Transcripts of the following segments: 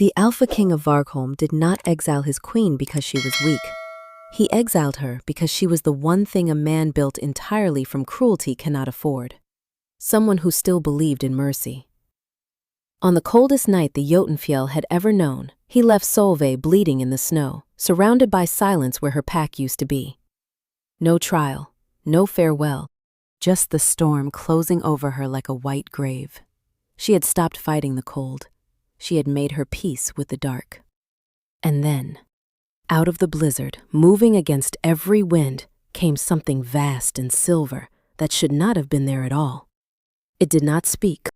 The Alpha King of Vargholm did not exile his queen because she was weak. He exiled her because she was the one thing a man built entirely from cruelty cannot afford. Someone who still believed in mercy. On the coldest night the Jotunfjell had ever known, he left Solvei bleeding in the snow, surrounded by silence where her pack used to be. No trial, no farewell, just the storm closing over her like a white grave. She had stopped fighting the cold. She had made her peace with the dark. And then, out of the blizzard, moving against every wind, came something vast and silver that should not have been there at all. It did not speak.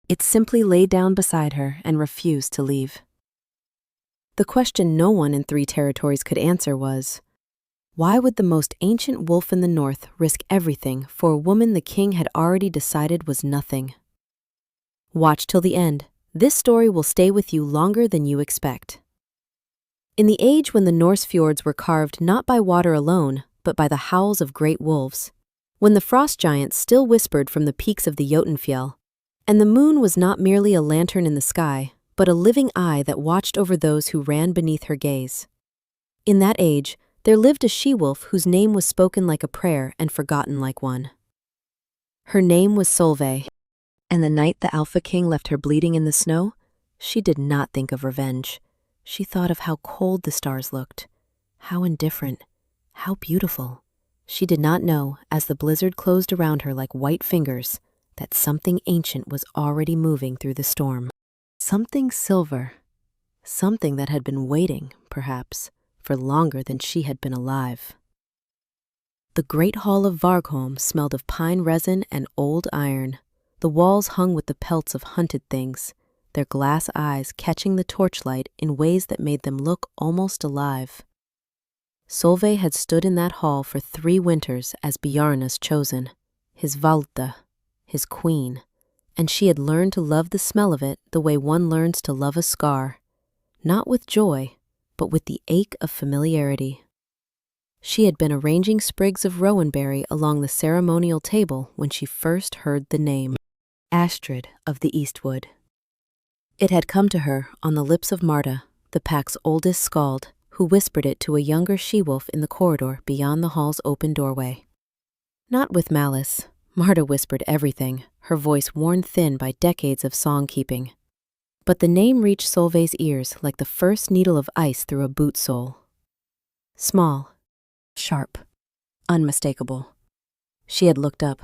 It simply lay down beside her and refused to leave. The question no one in 3 territories could answer was, why would the most ancient wolf in the north risk everything for a woman the king had already decided was nothing? Watch till the end. This story will stay with you longer than you expect. In the age when the Norse fjords were carved not by water alone, but by the howls of great wolves, when the frost giants still whispered from the peaks of the Jotunfjell, and the moon was not merely a lantern in the sky, but a living eye that watched over those who ran beneath her gaze. In that age, there lived a she-wolf whose name was spoken like a prayer and forgotten like one. Her name was Solvei. And the night the Alpha King left her bleeding in the snow, she did not think of revenge. She thought of how cold the stars looked, how indifferent, how beautiful. She did not know, as the blizzard closed around her like white fingers, that something ancient was already moving through the storm. Something silver. Something that had been waiting, perhaps, for longer than she had been alive. The great hall of Vargholm smelled of pine resin and old iron. The walls hung with the pelts of hunted things, their glass eyes catching the torchlight in ways that made them look almost alive. Solvei had stood in that hall for 3 winters as Bjarna's chosen, his Valda, his queen, and she had learned to love the smell of it the way one learns to love a scar, not with joy, but with the ache of familiarity. She had been arranging sprigs of rowanberry along the ceremonial table when she first heard the name. Astrid of the Eastwood. It had come to her on the lips of Marta, the pack's oldest skald, who whispered it to a younger she-wolf in the corridor beyond the hall's open doorway. Not with malice, Marta whispered everything, her voice worn thin by decades of song-keeping. But the name reached Solvei's ears like the first needle of ice through a boot sole. Small, sharp, unmistakable. She had looked up.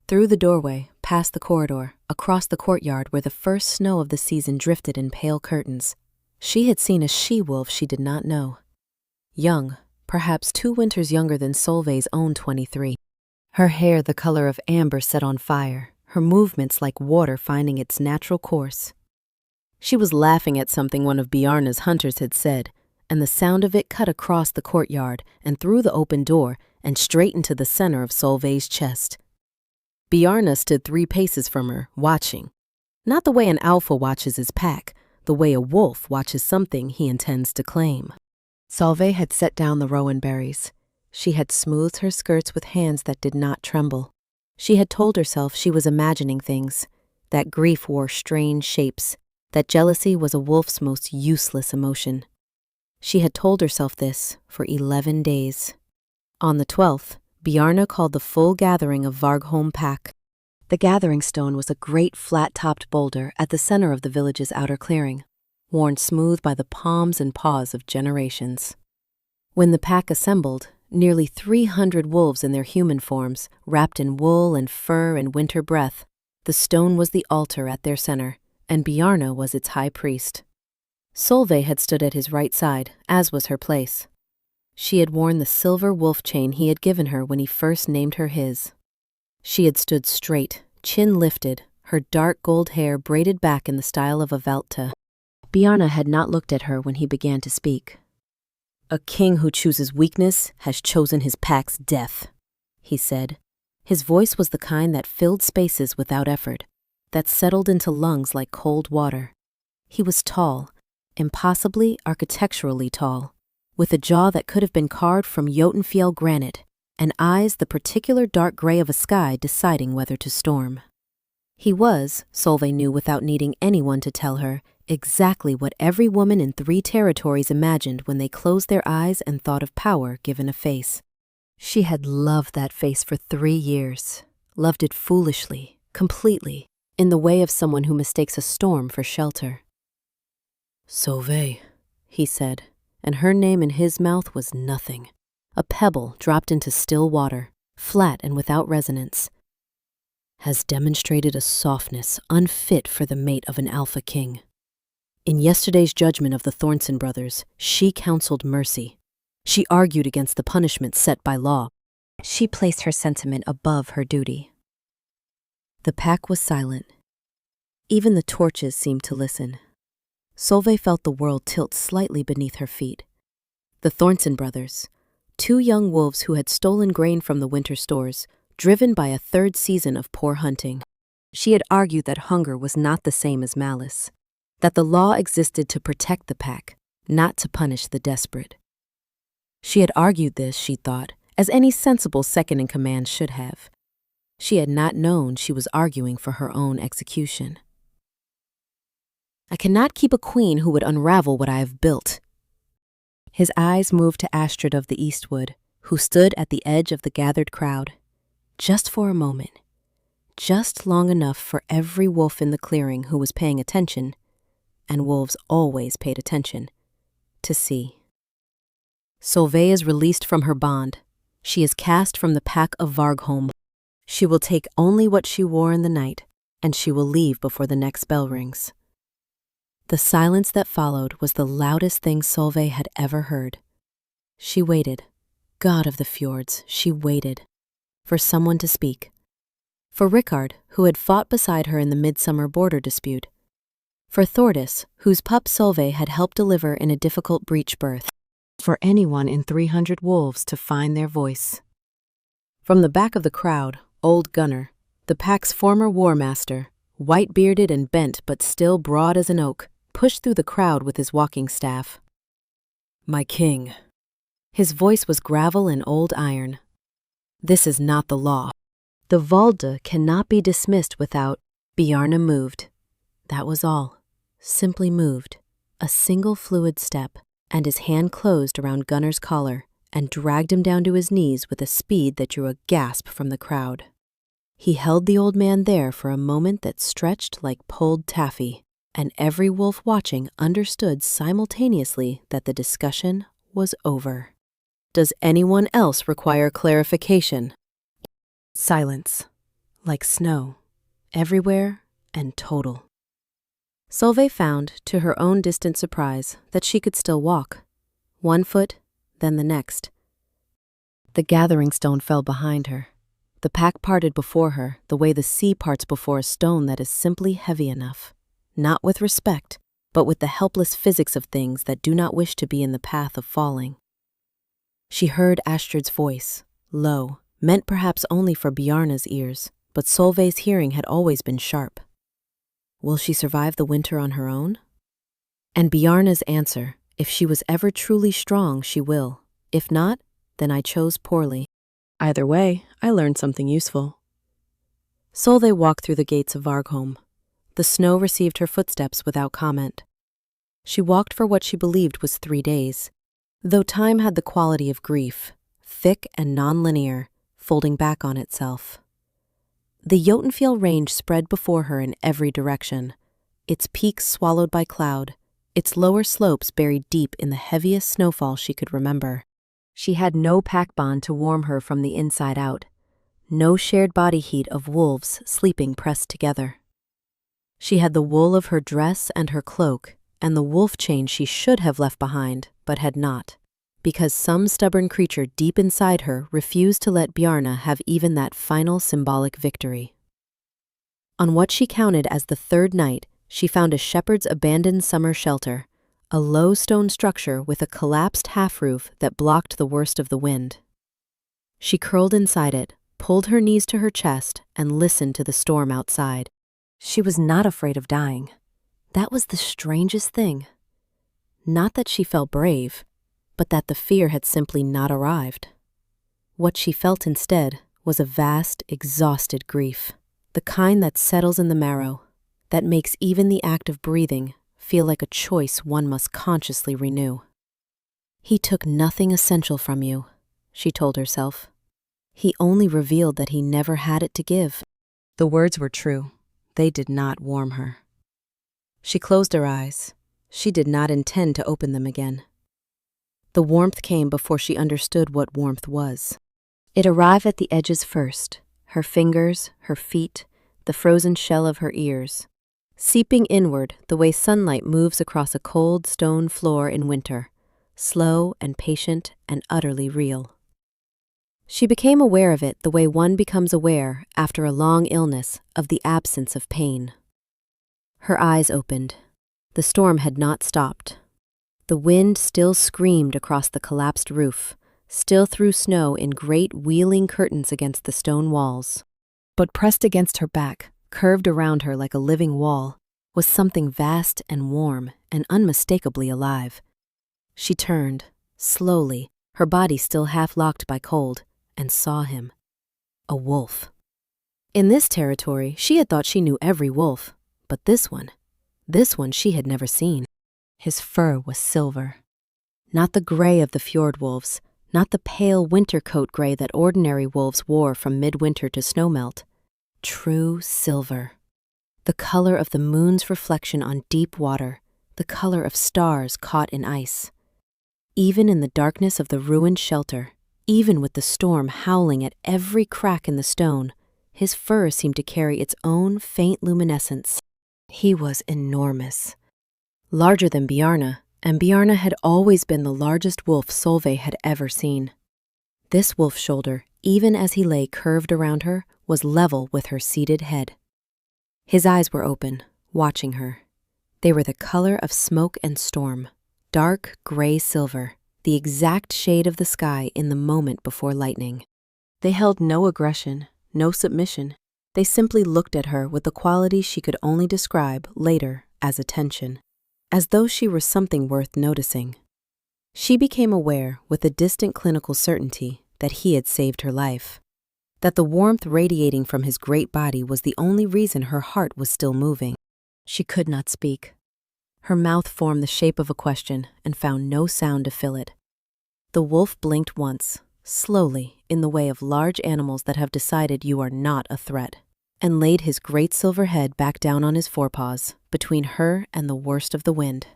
Through the doorway, past the corridor, across the courtyard where the first snow of the season drifted in pale curtains, she had seen a she-wolf she did not know. Young, perhaps 2 winters younger than Solvei's own 23. Her hair the color of amber set on fire, her movements like water finding its natural course. She was laughing at something one of Bjarna's hunters had said, and the sound of it cut across the courtyard and through the open door and straight into the center of Solvei's chest. Bjarna stood 3 paces from her, watching. Not the way an alpha watches his pack, the way a wolf watches something he intends to claim. Solvei had set down the rowan berries. She had smoothed her skirts with hands that did not tremble. She had told herself she was imagining things, that grief wore strange shapes, that jealousy was a wolf's most useless emotion. She had told herself this for 11 days. On the 12th, Bjarna called the full gathering of Vargholm pack. The gathering stone was a great flat-topped boulder at the center of the village's outer clearing, worn smooth by the palms and paws of generations. When the pack assembled, nearly 300 wolves in their human forms, wrapped in wool and fur and winter breath, the stone was the altar at their center, and Bjarna was its high priest. Solvei had stood at his right side, as was her place. She had worn the silver wolf chain he had given her when he first named her his. She had stood straight, chin lifted, her dark gold hair braided back in the style of a Valta. Bjarna had not looked at her when he began to speak. "A king who chooses weakness has chosen his pack's death," he said. His voice was the kind that filled spaces without effort, that settled into lungs like cold water. He was tall, impossibly architecturally tall, with a jaw that could have been carved from Jotunfjell granite, and eyes the particular dark gray of a sky deciding whether to storm. He was, Solvei knew without needing anyone to tell her, exactly what every woman in 3 territories imagined when they closed their eyes and thought of power given a face. She had loved that face for 3 years, loved it foolishly, completely, in the way of someone who mistakes a storm for shelter. Solvei, he said, and her name in his mouth was nothing. A pebble dropped into still water, flat and without resonance. Has demonstrated a softness unfit for the mate of an Alpha King. In yesterday's judgment of the Thornton brothers, she counseled mercy. She argued against the punishment set by law. She placed her sentiment above her duty. The pack was silent. Even the torches seemed to listen. Solvei felt the world tilt slightly beneath her feet. The Thornton brothers, 2 young wolves who had stolen grain from the winter stores, driven by a 3rd season of poor hunting. She had argued that hunger was not the same as malice, that the law existed to protect the pack, not to punish the desperate. She had argued this, she thought, as any sensible second-in-command should have. She had not known she was arguing for her own execution. I cannot keep a queen who would unravel what I have built. His eyes moved to Astrid of the Eastwood, who stood at the edge of the gathered crowd. Just for a moment, just long enough for every wolf in the clearing who was paying attention, and wolves always paid attention, to see. Solvei is released from her bond. She is cast from the pack of Vargholm. She will take only what she wore in the night, and she will leave before the next bell rings. The silence that followed was the loudest thing Solvei had ever heard. She waited. God of the fjords, she waited. For someone to speak. For Rickard, who had fought beside her in the midsummer border dispute. For Thordis, whose pup Solvei had helped deliver in a difficult breech birth. For anyone in 300 wolves to find their voice. From the back of the crowd, old Gunnar, the pack's former war master, white-bearded and bent but still broad as an oak, pushed through the crowd with his walking staff. My king. His voice was gravel and old iron. This is not the law. The Valde cannot be dismissed without. Bjarne moved. That was all. Simply moved. A single fluid step, and his hand closed around Gunnar's collar and dragged him down to his knees with a speed that drew a gasp from the crowd. He held the old man there for a moment that stretched like pulled taffy, and every wolf watching understood simultaneously that the discussion was over. Does anyone else require clarification? Silence, like snow, everywhere and total. Solvei found, to her own distant surprise, that she could still walk. 1 foot, then the next. The gathering stone fell behind her. The pack parted before her, the way the sea parts before a stone that is simply heavy enough. Not with respect, but with the helpless physics of things that do not wish to be in the path of falling. She heard Astrid's voice, low, meant perhaps only for Bjarne's ears, but Solvei's hearing had always been sharp. Will she survive the winter on her own? And Bjarne's answer, if she was ever truly strong, she will. If not, then I chose poorly. Either way, I learned something useful. Solvei walked through the gates of Vargholm. The snow received her footsteps without comment. She walked for what she believed was 3 days, though time had the quality of grief, thick and non-linear, folding back on itself. The Jotunfjell range spread before her in every direction, its peaks swallowed by cloud, its lower slopes buried deep in the heaviest snowfall she could remember. She had no pack bond to warm her from the inside out, no shared body heat of wolves sleeping pressed together. She had the wool of her dress and her cloak, and the wolf chain she should have left behind, but had not, because some stubborn creature deep inside her refused to let Bjarne have even that final symbolic victory. On what she counted as the 3rd night, she found a shepherd's abandoned summer shelter, a low stone structure with a collapsed half-roof that blocked the worst of the wind. She curled inside it, pulled her knees to her chest, and listened to the storm outside. She was not afraid of dying. That was the strangest thing. Not that she felt brave, but that the fear had simply not arrived. What she felt instead was a vast, exhausted grief, the kind that settles in the marrow, that makes even the act of breathing feel like a choice one must consciously renew. He took nothing essential from you, she told herself. He only revealed that he never had it to give. The words were true. They did not warm her. She closed her eyes. She did not intend to open them again. The warmth came before she understood what warmth was. It arrived at the edges first, her fingers, her feet, the frozen shell of her ears, seeping inward the way sunlight moves across a cold stone floor in winter, slow and patient and utterly real. She became aware of it the way one becomes aware, after a long illness, of the absence of pain. Her eyes opened. The storm had not stopped. The wind still screamed across the collapsed roof, still threw snow in great wheeling curtains against the stone walls. But pressed against her back, curved around her like a living wall, was something vast and warm and unmistakably alive. She turned, slowly, her body still half locked by cold, and saw him. A wolf. In this territory, she had thought she knew every wolf, but this one she had never seen. His fur was silver. Not the gray of the fjord wolves, not the pale winter coat gray that ordinary wolves wore from midwinter to snowmelt. True silver. The color of the moon's reflection on deep water, the color of stars caught in ice. Even in the darkness of the ruined shelter, even with the storm howling at every crack in the stone, his fur seemed to carry its own faint luminescence. He was enormous. Larger than Bjarne, and Bjarne had always been the largest wolf Solvei had ever seen. This wolf's shoulder, even as he lay curved around her, was level with her seated head. His eyes were open, watching her. They were the color of smoke and storm, dark gray silver, the exact shade of the sky in the moment before lightning. They held no aggression, no submission. They simply looked at her with the quality she could only describe later as attention, as though she were something worth noticing. She became aware with a distant clinical certainty that he had saved her life, that the warmth radiating from his great body was the only reason her heart was still moving. She could not speak. Her mouth formed the shape of a question and found no sound to fill it. The wolf blinked once, slowly, in the way of large animals that have decided you are not a threat, and laid his great silver head back down on his forepaws, between her and the worst of the wind.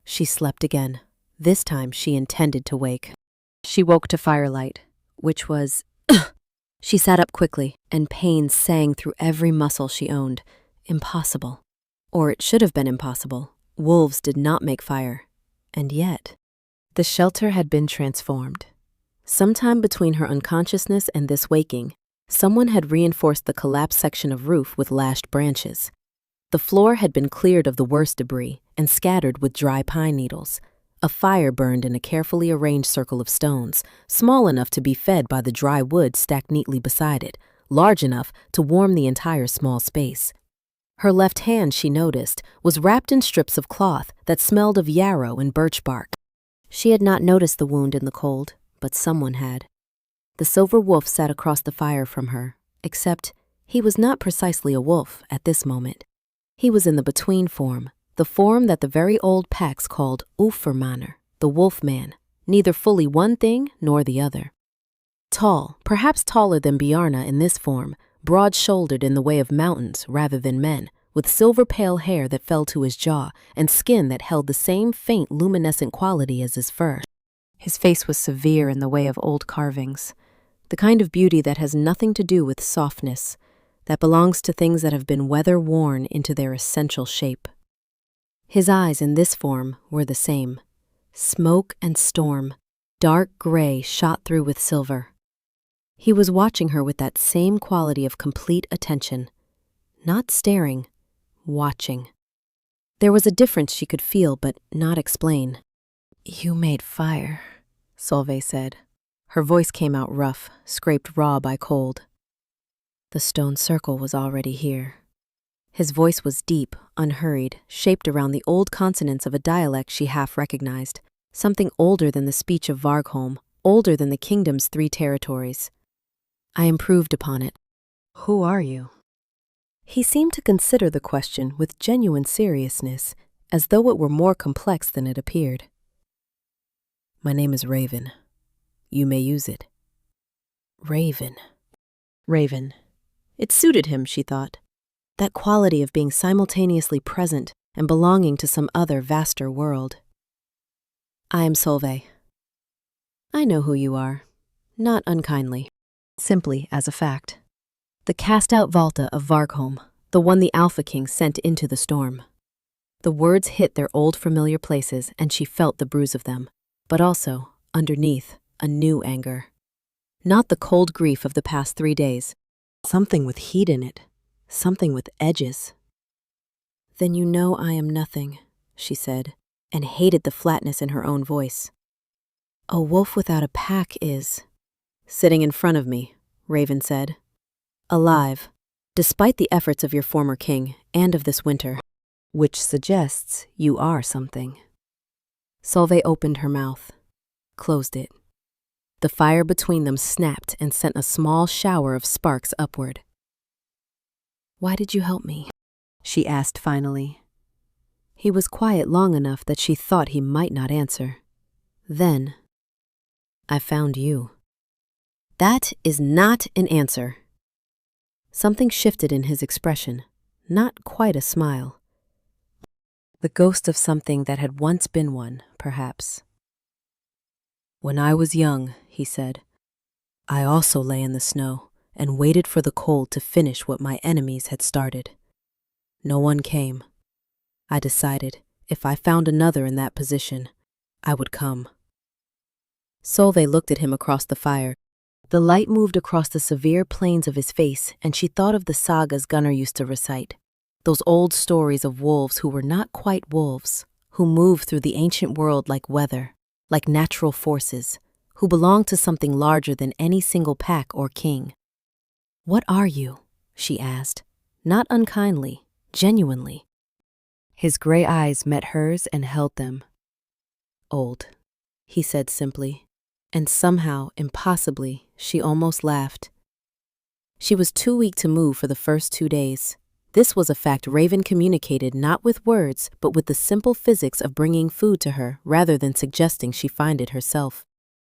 She slept again. This time she intended to wake. She woke to firelight, which was... She sat up quickly, and pain sang through every muscle she owned. Impossible. Or it should have been impossible. Wolves did not make fire. And yet... The shelter had been transformed. Sometime between her unconsciousness and this waking, someone had reinforced the collapsed section of roof with lashed branches. The floor had been cleared of the worst debris and scattered with dry pine needles. A fire burned in a carefully arranged circle of stones, small enough to be fed by the dry wood stacked neatly beside it, large enough to warm the entire small space. Her left hand, she noticed, was wrapped in strips of cloth that smelled of yarrow and birch bark. She had not noticed the wound in the cold, but someone had. The silver wolf sat across the fire from her, except he was not precisely a wolf at this moment. He was in the between form, the form that the very old packs called Ulfhermanner, the wolf man, neither fully one thing nor the other. Tall, perhaps taller than Bjarne in this form, broad-shouldered in the way of mountains rather than men, with silver pale hair that fell to his jaw and skin that held the same faint luminescent quality as his fur. His face was severe in the way of old carvings, the kind of beauty that has nothing to do with softness, that belongs to things that have been weather-worn into their essential shape. His eyes in this form were the same, smoke and storm, dark gray shot through with silver. He was watching her with that same quality of complete attention, not staring, watching. There was a difference she could feel but not explain. "You made fire," Solvei said. Her voice came out rough, scraped raw by cold. The stone circle was already here. His voice was deep, unhurried, shaped around the old consonants of a dialect she half recognized, something older than the speech of Vargholm, older than the kingdom's 3 territories. I improved upon it. Who are you? He seemed to consider the question with genuine seriousness, as though it were more complex than it appeared. "My name is Raven. You may use it." Raven. Raven. It suited him, she thought. That quality of being simultaneously present and belonging to some other vaster world. "I am Solvei." "I know who you are. Not unkindly. Simply as a fact. The cast-out Valta of Vargholm, the one the Alpha King sent into the storm." The words hit their old familiar places, and she felt the bruise of them, but also, underneath, a new anger. Not the cold grief of the past 3 days. Something with heat in it. Something with edges. "Then you know I am nothing," she said, and hated the flatness in her own voice. "A wolf without a pack is." "Sitting in front of me," Raven said. "Alive, despite the efforts of your former king and of this winter, which suggests you are something." Solvei opened her mouth, closed it. The fire between them snapped and sent a small shower of sparks upward. "Why did you help me?" she asked finally. He was quiet long enough that she thought he might not answer. Then, "I found you." "That is not an answer." Something shifted in his expression, not quite a smile. The ghost of something that had once been one, perhaps. "When I was young," he said, "I also lay in the snow and waited for the cold to finish what my enemies had started. No one came. I decided if I found another in that position, I would come." Solvei looked at him across the fire. The light moved across the severe planes of his face, and she thought of the sagas Gunnar used to recite. Those old stories of wolves who were not quite wolves, who moved through the ancient world like weather, like natural forces, who belonged to something larger than any single pack or king. "What are you?" she asked, not unkindly, genuinely. His gray eyes met hers and held them. "Old," he said simply, and somehow, impossibly, she almost laughed. She was too weak to move for the first 2 days. This was a fact Raven communicated not with words, but with the simple physics of bringing food to her rather than suggesting she find it herself.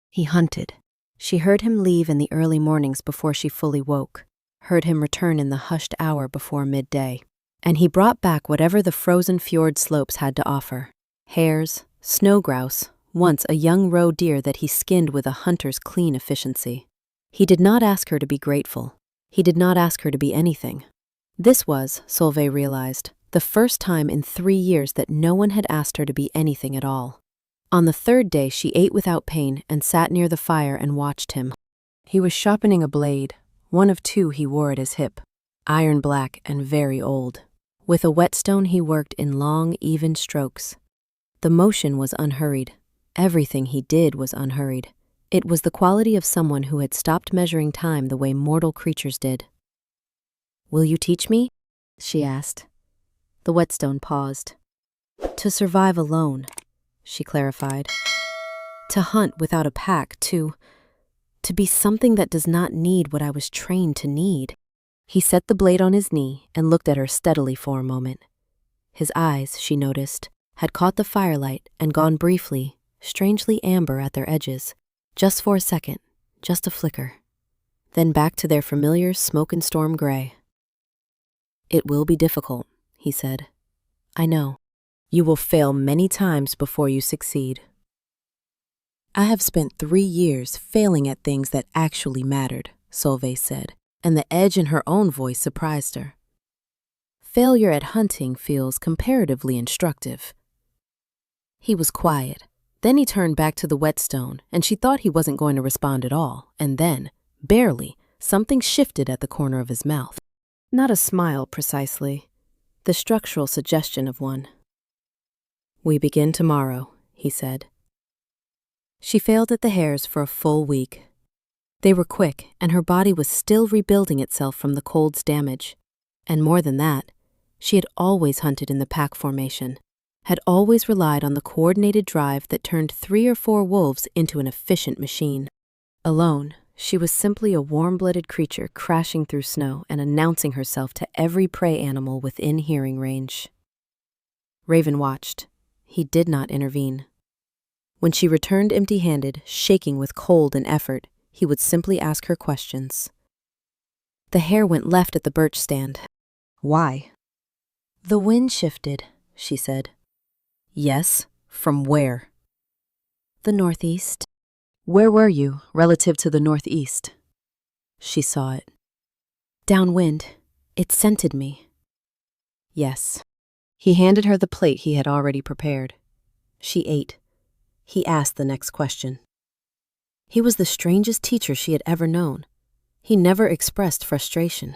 He hunted. She heard him leave in the early mornings before she fully woke, heard him return in the hushed hour before midday. And he brought back whatever the frozen fjord slopes had to offer. Hares, snow grouse, once a young roe deer that he skinned with a hunter's clean efficiency. He did not ask her to be grateful. He did not ask her to be anything. This was, Solvei realized, the first time in 3 years that no one had asked her to be anything at all. On the 3rd day she ate without pain and sat near the fire and watched him. He was sharpening a blade, one of 2 he wore at his hip, iron black and very old. With a whetstone he worked in long, even strokes. The motion was unhurried. Everything he did was unhurried. It was the quality of someone who had stopped measuring time the way mortal creatures did. "Will you teach me?" she asked. The whetstone paused. "To survive alone," she clarified. "To hunt without a pack, to be something that does not need what I was trained to need." He set the blade on his knee and looked at her steadily for a moment. His eyes, she noticed, had caught the firelight and gone briefly, strangely amber at their edges. Just for a second, just a flicker. Then back to their familiar smoke and storm gray. "It will be difficult," he said. "I know. You will fail many times before you succeed." "I have spent 3 years failing at things that actually mattered," Solvei said, and the edge in her own voice surprised her. "Failure at hunting feels comparatively instructive." He was quiet. Then he turned back to the whetstone, and she thought he wasn't going to respond at all, and then, barely, something shifted at the corner of his mouth. Not a smile, precisely. The structural suggestion of one. "We begin tomorrow," he said. She failed at the hares for a full week. They were quick, and her body was still rebuilding itself from the cold's damage. And more than that, she had always hunted in the pack formation, had always relied on the coordinated drive that turned 3 or 4 wolves into an efficient machine. Alone, she was simply a warm-blooded creature crashing through snow and announcing herself to every prey animal within hearing range. Raven watched. He did not intervene. When she returned empty-handed, shaking with cold and effort, he would simply ask her questions. The hare went left at the birch stand. Why? The wind shifted, she said. Yes, from where? The northeast. Where were you, relative to the northeast? She saw it. Downwind. It scented me. Yes. He handed her the plate he had already prepared. She ate. He asked the next question. He was the strangest teacher she had ever known. He never expressed frustration.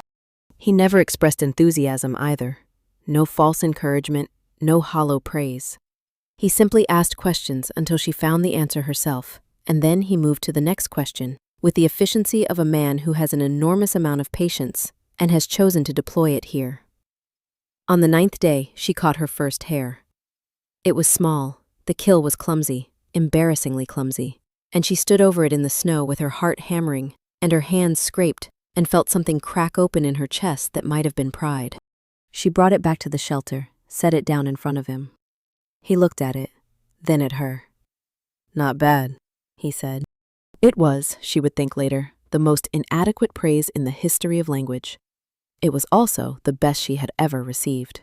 He never expressed enthusiasm either. No false encouragement, no hollow praise. He simply asked questions until she found the answer herself, and then he moved to the next question, with the efficiency of a man who has an enormous amount of patience and has chosen to deploy it here. On the 9th day, she caught her first hare. It was small, the kill was clumsy, embarrassingly clumsy, and she stood over it in the snow with her heart hammering and her hands scraped and felt something crack open in her chest that might have been pride. She brought it back to the shelter, set it down in front of him. He looked at it, then at her. Not bad, he said. It was, she would think later, the most inadequate praise in the history of language. It was also the best she had ever received.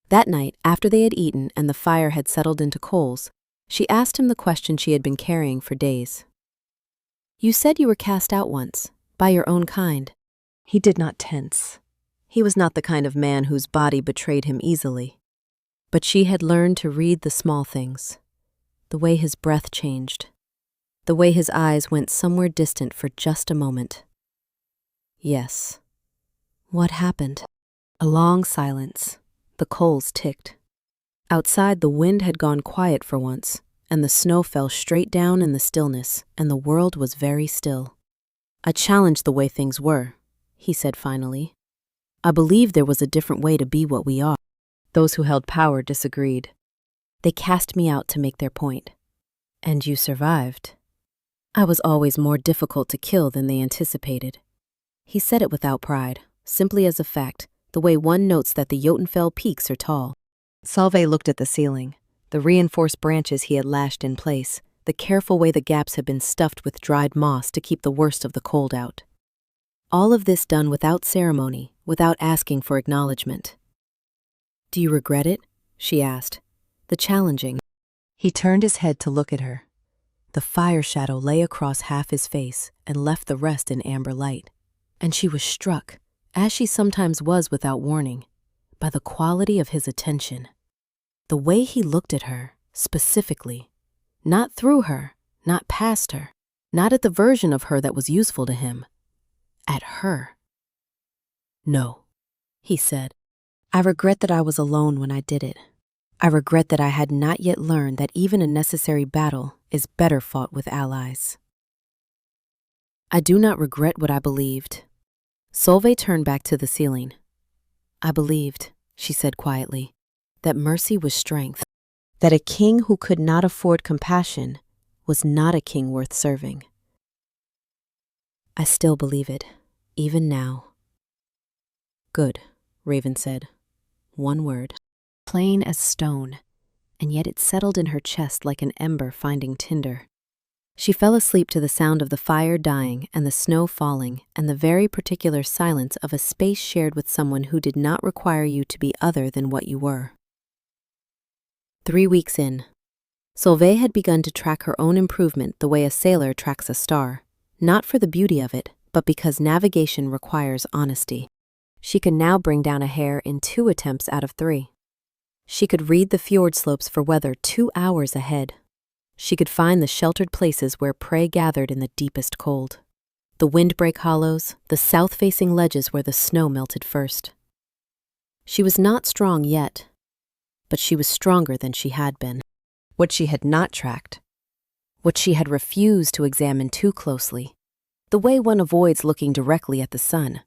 That night, after they had eaten and the fire had settled into coals, she asked him the question she had been carrying for days. You said you were cast out once, by your own kind. He did not tense. He was not the kind of man whose body betrayed him easily. But she had learned to read the small things, the way his breath changed, the way his eyes went somewhere distant for just a moment. Yes. What happened? A long silence. The coals ticked. Outside, the wind had gone quiet for once, and the snow fell straight down in the stillness, and the world was very still. I challenged the way things were, he said finally. I believed there was a different way to be what we are. Those who held power disagreed. They cast me out to make their point. And you survived. I was always more difficult to kill than they anticipated. He said it without pride, simply as a fact, the way one notes that the Jotunfjell peaks are tall. Solvei looked at the ceiling, the reinforced branches he had lashed in place, the careful way the gaps had been stuffed with dried moss to keep the worst of the cold out. All of this done without ceremony, without asking for acknowledgement. Do you regret it? She asked. The challenging. He turned his head to look at her. The fire shadow lay across half his face and left the rest in amber light. And she was struck, as she sometimes was without warning, by the quality of his attention. The way he looked at her, specifically, not through her, not past her, not at the version of her that was useful to him, at her. No, he said. I regret that I was alone when I did it. I regret that I had not yet learned that even a necessary battle is better fought with allies. I do not regret what I believed. Solvei turned back to the ceiling. I believed, she said quietly, that mercy was strength, that a king who could not afford compassion was not a king worth serving. I still believe it, even now. Good, Raven said. One word, plain as stone, and yet it settled in her chest like an ember finding tinder. She fell asleep to the sound of the fire dying and the snow falling and the very particular silence of a space shared with someone who did not require you to be other than what you were. 3 weeks in, Solvei had begun to track her own improvement the way a sailor tracks a star, not for the beauty of it, but because navigation requires honesty. She could now bring down a hare in 2 attempts out of 3. She could read the fjord slopes for weather 2 hours ahead. She could find the sheltered places where prey gathered in the deepest cold. The windbreak hollows, the south-facing ledges where the snow melted first. She was not strong yet, but she was stronger than she had been. What she had not tracked, what she had refused to examine too closely, the way one avoids looking directly at the sun,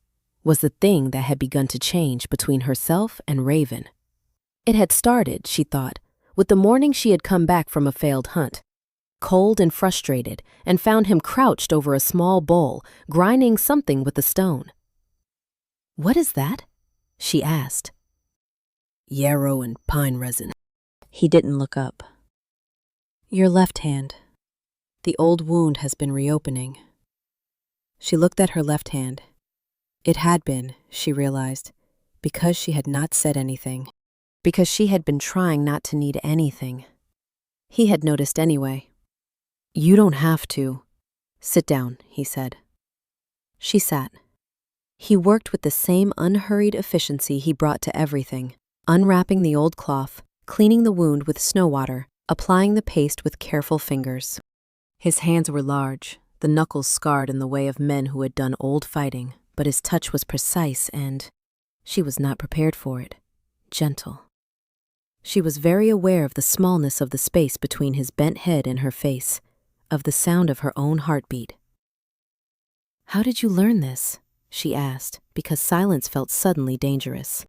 was the thing that had begun to change between herself and Raven. It had started, she thought, with the morning she had come back from a failed hunt, cold and frustrated, and found him crouched over a small bowl, grinding something with a stone. What is that? She asked. yarrow and pine resin. He didn't look up. Your left hand. The old wound has been reopening. She looked at her left hand. It had been, she realized, because she had not said anything, because she had been trying not to need anything. He had noticed anyway. You don't have to. Sit down, he said. She sat. He worked with the same unhurried efficiency he brought to everything, unwrapping the old cloth, cleaning the wound with snow water, applying the paste with careful fingers. His hands were large, the knuckles scarred in the way of men who had done old fighting, but his touch was precise and, she was not prepared for it, gentle. She was very aware of the smallness of the space between his bent head and her face, of the sound of her own heartbeat. How did you learn this? She asked, because silence felt suddenly dangerous.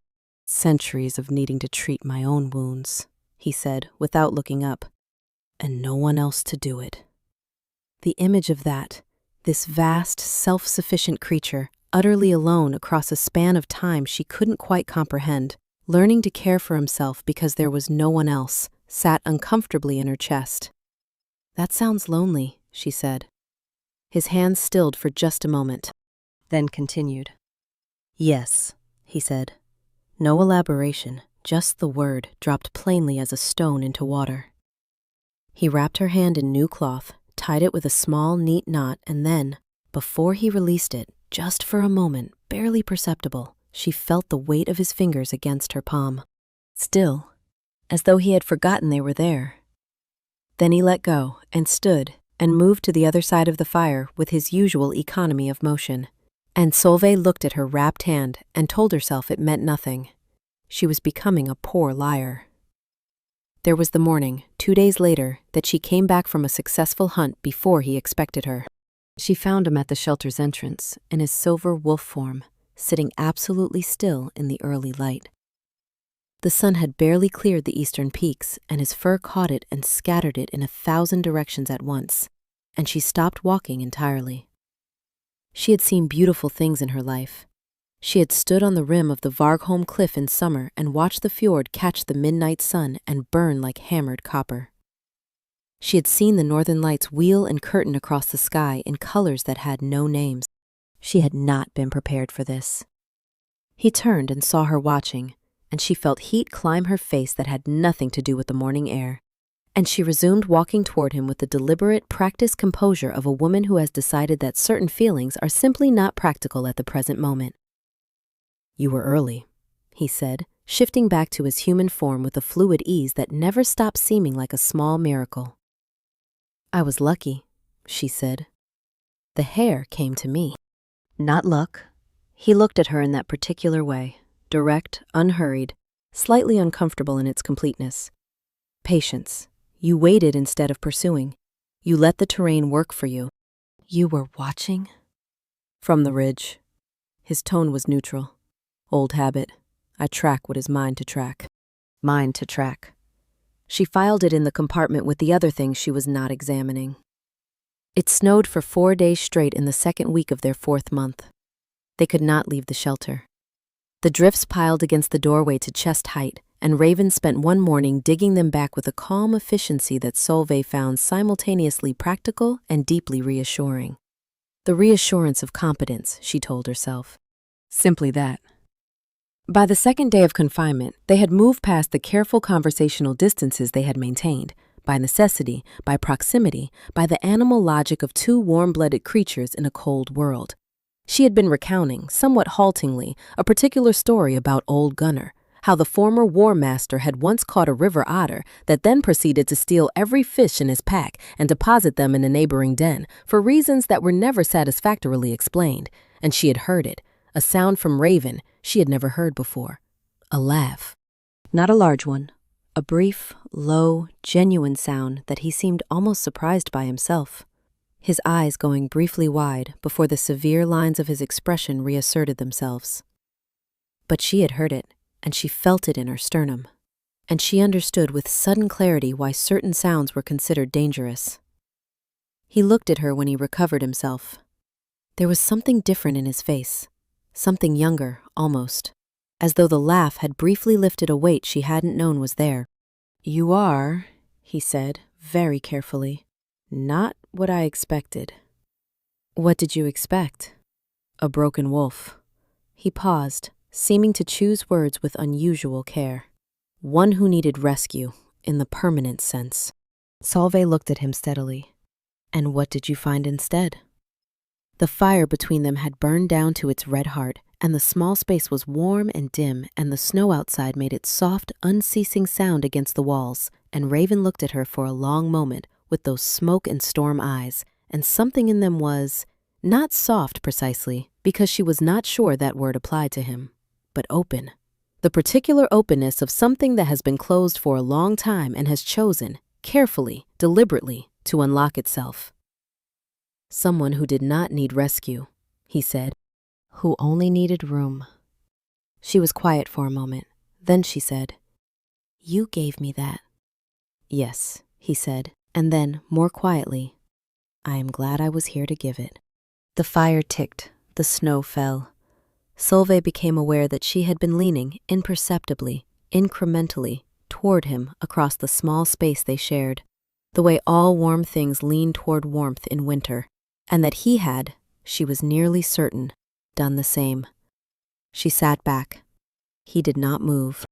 Centuries of needing to treat my own wounds, he said, without looking up, and no one else to do it. The image of that, this vast, self-sufficient creature, utterly alone across a span of time she couldn't quite comprehend, learning to care for himself because there was no one else, sat uncomfortably in her chest. That sounds lonely, she said. His hands stilled for just a moment, then continued. Yes, he said. No elaboration, just the word dropped plainly as a stone into water. He wrapped her hand in new cloth, tied it with a small, neat knot, and then, before he released it, just for a moment, barely perceptible, she felt the weight of his fingers against her palm. Still, as though he had forgotten they were there. Then he let go and stood and moved to the other side of the fire with his usual economy of motion. And Solvei looked at her wrapped hand and told herself it meant nothing. She was becoming a poor liar. There was the morning, 2 days later, that she came back from a successful hunt before he expected her. She found him at the shelter's entrance, in his silver wolf form, sitting absolutely still in the early light. The sun had barely cleared the eastern peaks, and his fur caught it and scattered it in 1,000 directions at once, and she stopped walking entirely. She had seen beautiful things in her life. She had stood on the rim of the Vargholm cliff in summer and watched the fjord catch the midnight sun and burn like hammered copper. She had seen the northern lights wheel and curtain across the sky in colors that had no names. She had not been prepared for this. He turned and saw her watching, and she felt heat climb her face that had nothing to do with the morning air. And she resumed walking toward him with the deliberate, practiced composure of a woman who has decided that certain feelings are simply not practical at the present moment. You were early, he said, shifting back to his human form with a fluid ease that never stopped seeming like a small miracle. I was lucky, she said. The hair came to me. Not luck. He looked at her in that particular way, direct, unhurried, slightly uncomfortable in its completeness. Patience. You waited instead of pursuing. You let the terrain work for you. You were watching? From the ridge. His tone was neutral. Old habit. I track what is mine to track. Mine to track. She filed it in the compartment with the other things she was not examining. It snowed for 4 days straight in the second week of their 4th month. They could not leave the shelter. The drifts piled against the doorway to chest height, and Raven spent one morning digging them back with a calm efficiency that Solvei found simultaneously practical and deeply reassuring. The reassurance of competence, she told herself. Simply that. By the second day of confinement, they had moved past the careful conversational distances they had maintained, by necessity, by proximity, by the animal logic of 2 warm-blooded creatures in a cold world. She had been recounting, somewhat haltingly, a particular story about Old Gunner, how the former war master had once caught a river otter that then proceeded to steal every fish in his pack and deposit them in a neighboring den for reasons that were never satisfactorily explained, and she had heard it, a sound from Raven she had never heard before, a laugh. Not a large one, a brief, low, genuine sound that he seemed almost surprised by himself, his eyes going briefly wide before the severe lines of his expression reasserted themselves. But she had heard it, and she felt it in her sternum, and she understood with sudden clarity why certain sounds were considered dangerous. He looked at her when he recovered himself. There was something different in his face, something younger, almost. as though the laugh had briefly lifted a weight she hadn't known was there. "You are," he said, very carefully, "not what I expected." "What did you expect?" "A broken wolf." He paused, seeming to choose words with unusual care. "One who needed rescue, in the permanent sense." Solvei looked at him steadily. "And what did you find instead?" The fire between them had burned down to its red heart, and the small space was warm and dim, and the snow outside made its soft, unceasing sound against the walls, and Raven looked at her for a long moment with those smoke and storm eyes, and something in them was, not soft precisely, because she was not sure that word applied to him, but open. The particular openness of something that has been closed for a long time and has chosen, carefully, deliberately, to unlock itself. "Someone who did not need rescue," he said, "who only needed room." She was quiet for a moment. Then she said, "You gave me that." "Yes," he said, and then, more quietly, "I am glad I was here to give it." The fire ticked, the snow fell. Solvei became aware that she had been leaning imperceptibly, incrementally, toward him across the small space they shared, the way all warm things lean toward warmth in winter, and that he had, she was nearly certain, done the same. She sat back. He did not move,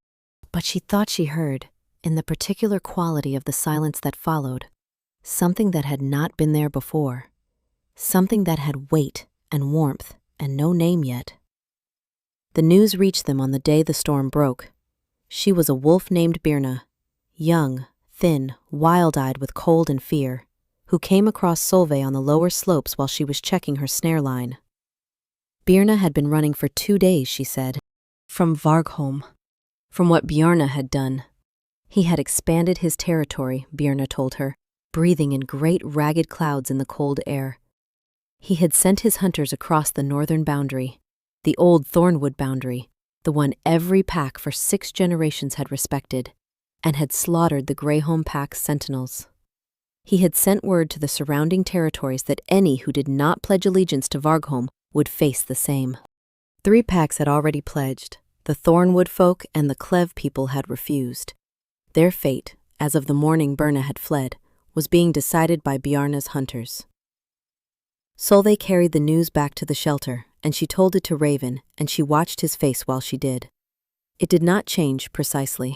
but she thought she heard, in the particular quality of the silence that followed, something that had not been there before, something that had weight and warmth and no name yet. The news reached them on the day the storm broke. She was a wolf named Birna, young, thin, wild-eyed with cold and fear, who came across Solvei on the lower slopes while she was checking her snare line. Birna had been running for 2 days, she said, from Vargholm, from what Bjarne had done. He had expanded his territory, Birna told her, breathing in great ragged clouds in the cold air. He had sent his hunters across the northern boundary, the old Thornwood boundary, the one every pack for 6 generations had respected, and had slaughtered the Greyholm pack's sentinels. He had sent word to the surrounding territories that any who did not pledge allegiance to Vargholm would face the same. 3 packs had already pledged. The Thornwood folk and the Clev people had refused. Their fate, as of the morning Birna had fled, was being decided by Bjarne's hunters. Solvei carried the news back to the shelter, and she told it to Raven, and she watched his face while she did. It did not change precisely.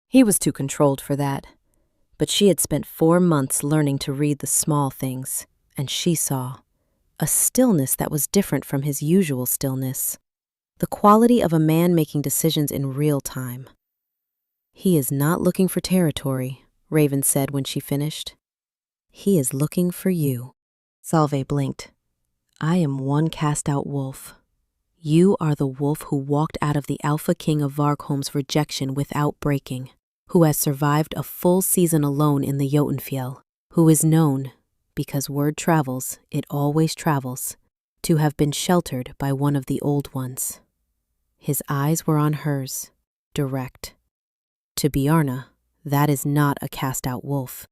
He was too controlled for that. But she had spent 4 months learning to read the small things, and she saw a stillness that was different from his usual stillness, the quality of a man making decisions in real time. "He is not looking for territory," Raven said when she finished. "He is looking for you." Solvei blinked. "I am one cast-out wolf. You are the wolf who walked out of the Alpha King of Vargholm's rejection without breaking, who has survived a full season alone in the Jotunfjell, who is known, because word travels, it always travels, to have been sheltered by one of the old ones." His eyes were on hers, direct. To Bjarne, that is not a cast-out wolf.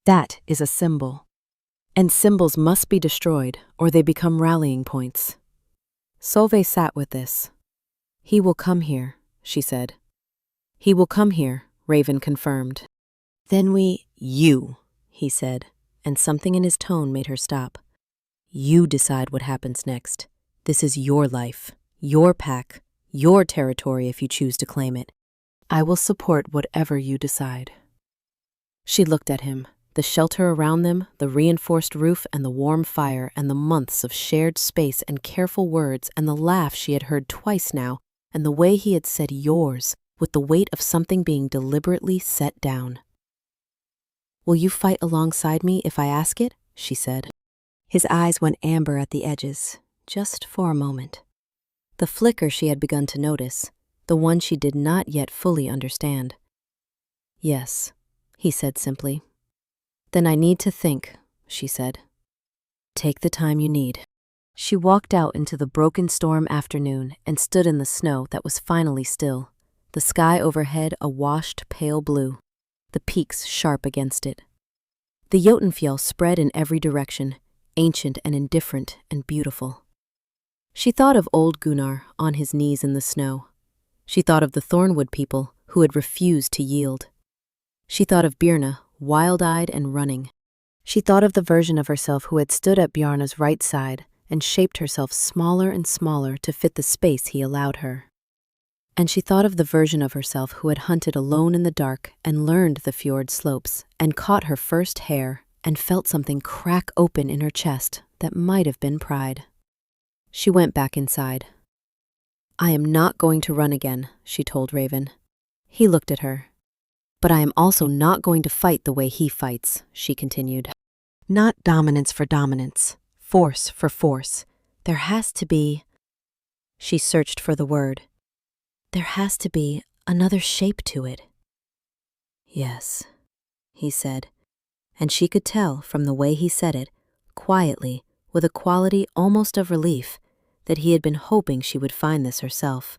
That is a symbol. And symbols must be destroyed, or they become rallying points. Solvei sat with this. "He will come here," she said. "He will come here," Raven confirmed. "Then you," he said, and something in his tone made her stop. "You decide what happens next. This is your life, your pack, your territory if you choose to claim it. I will support whatever you decide." She looked at him, the shelter around them, the reinforced roof and the warm fire and the months of shared space and careful words and the laugh she had heard twice now and the way he had said yours with the weight of something being deliberately set down. "Will you fight alongside me if I ask it?" she said. His eyes went amber at the edges, just for a moment. The flicker she had begun to notice, the one she did not yet fully understand. "Yes," he said simply. "Then I need to think," she said. "Take the time you need." She walked out into the broken storm afternoon and stood in the snow that was finally still, the sky overhead a washed pale blue, the peaks sharp against it. The Jotunfjell spread in every direction, ancient and indifferent and beautiful. She thought of old Gunnar on his knees in the snow. She thought of the Thornwood people who had refused to yield. She thought of Birna, wild-eyed and running. She thought of the version of herself who had stood at Bjarna's right side and shaped herself smaller and smaller to fit the space he allowed her. And she thought of the version of herself who had hunted alone in the dark and learned the fjord slopes and caught her first hare and felt something crack open in her chest that might have been pride. She went back inside. "I am not going to run again," she told Raven. He looked at her. "But I am also not going to fight the way he fights," she continued. "Not dominance for dominance, force for force. There has to be—" She searched for the word. "There has to be another shape to it." "Yes," he said, and she could tell from the way he said it, quietly, with a quality almost of relief, that he had been hoping she would find this herself.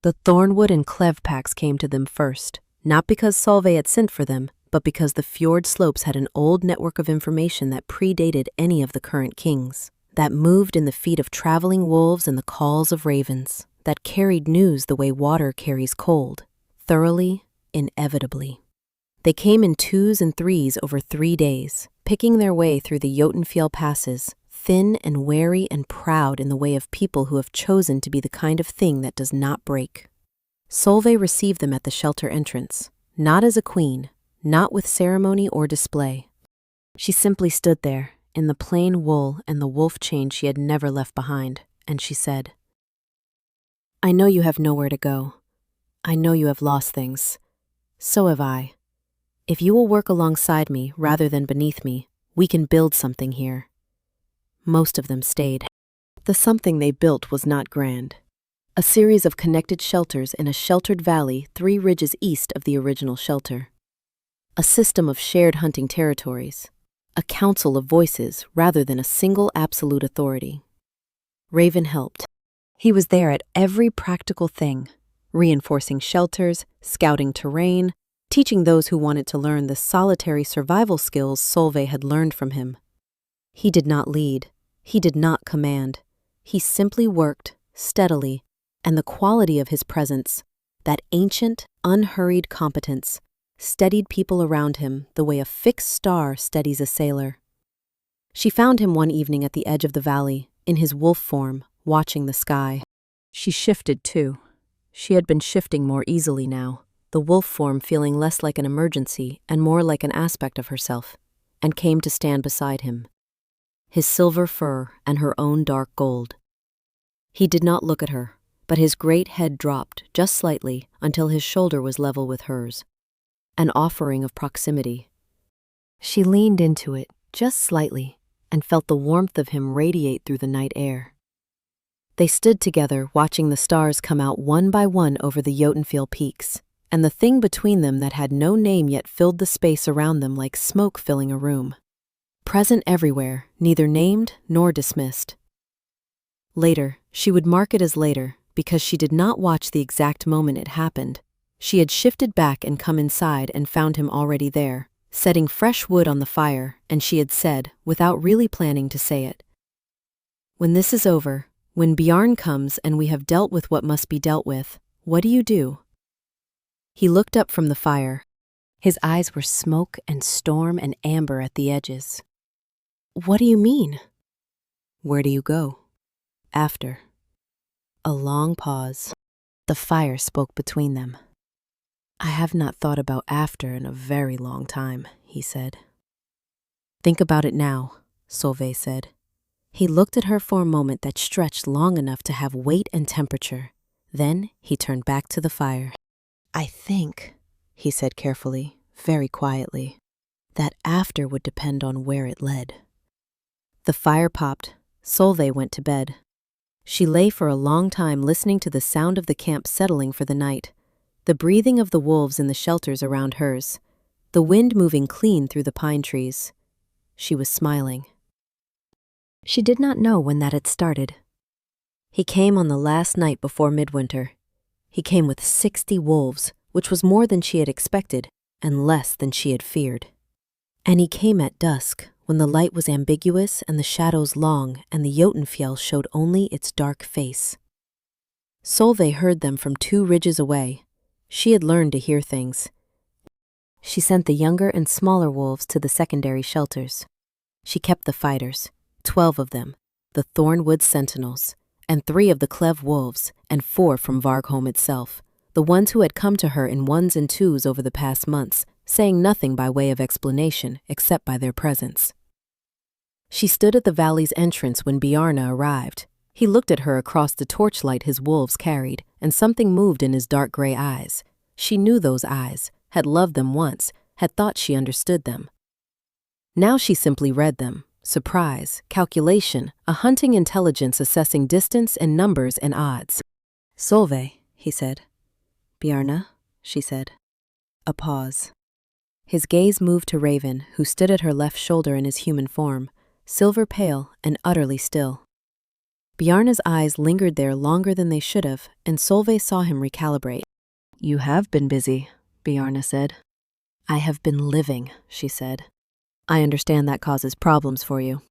The Thornwood and Clev packs came to them first, not because Solvei had sent for them, but because the fjord slopes had an old network of information that predated any of the current kings, that moved in the feet of traveling wolves and the calls of ravens, that carried news the way water carries cold, thoroughly, inevitably. They came in 2s and 3s over 3 days, picking their way through the Jotunfjell passes, thin and wary and proud in the way of people who have chosen to be the kind of thing that does not break. Solvei received them at the shelter entrance, not as a queen, not with ceremony or display. She simply stood there, in the plain wool and the wolf chain she had never left behind, and she said, "I know you have nowhere to go. I know you have lost things. So have I. If you will work alongside me rather than beneath me, we can build something here." Most of them stayed. The something they built was not grand. A series of connected shelters in a sheltered valley 3 ridges east of the original shelter. A system of shared hunting territories. A council of voices rather than a single absolute authority. Raven helped. He was there at every practical thing, reinforcing shelters, scouting terrain, teaching those who wanted to learn the solitary survival skills Solvei had learned from him. He did not lead. He did not command. He simply worked, steadily, and the quality of his presence, that ancient, unhurried competence, steadied people around him the way a fixed star steadies a sailor. She found him one evening at the edge of the valley, in his wolf form, watching the sky. She shifted too. She had been shifting more easily now, the wolf form feeling less like an emergency and more like an aspect of herself, and came to stand beside him. His silver fur and her own dark gold. He did not look at her, but his great head dropped just slightly until his shoulder was level with hers. An offering of proximity. She leaned into it, just slightly, and felt the warmth of him radiate through the night air. They stood together, watching the stars come out one by one over the Jotunfjell peaks, and the thing between them that had no name yet filled the space around them like smoke filling a room. Present everywhere, neither named nor dismissed. Later, she would mark it as later, because she did not watch the exact moment it happened. She had shifted back and come inside and found him already there, setting fresh wood on the fire, and she had said, without really planning to say it, "When this is over, when Bjarn comes and we have dealt with what must be dealt with, what do you do?" He looked up from the fire. His eyes were smoke and storm and amber at the edges. "What do you mean?" "Where do you go? After." A long pause. The fire spoke between them. "I have not thought about after in a very long time," he said. "Think about it now," Solvei said. He looked at her for a moment that stretched long enough to have weight and temperature. Then he turned back to the fire. "I think," he said carefully, very quietly, "that after would depend on where it led." The fire popped. Solvei went to bed. She lay for a long time listening to the sound of the camp settling for the night, the breathing of the wolves in the shelters around hers, the wind moving clean through the pine trees. She was smiling. She did not know when that had started. He came on the last night before midwinter. He came with 60 wolves, which was more than she had expected and less than she had feared. And he came at dusk, when the light was ambiguous and the shadows long and the Jotunfjell showed only its dark face. Solvei heard them from 2 ridges away. She had learned to hear things. She sent the younger and smaller wolves to the secondary shelters. She kept the fighters, 12 of them, the Thornwood Sentinels, and 3 of the Cleve wolves, and 4 from Vargholm itself, the ones who had come to her in 1s and 2s over the past months, saying nothing by way of explanation except by their presence. She stood at the valley's entrance when Bjarne arrived. He looked at her across the torchlight his wolves carried, and something moved in his dark gray eyes. She knew those eyes, had loved them once, had thought she understood them. Now she simply read them. Surprise, calculation, a hunting intelligence assessing distance and numbers and odds. "Solvei," he said. "Bjarne," she said. A pause. His gaze moved to Raven, who stood at her left shoulder in his human form, silver pale and utterly still. Bjarne's eyes lingered there longer than they should have, and Solvei saw him recalibrate. "You have been busy," Bjarne said. "I have been living," she said. "I understand that causes problems for you."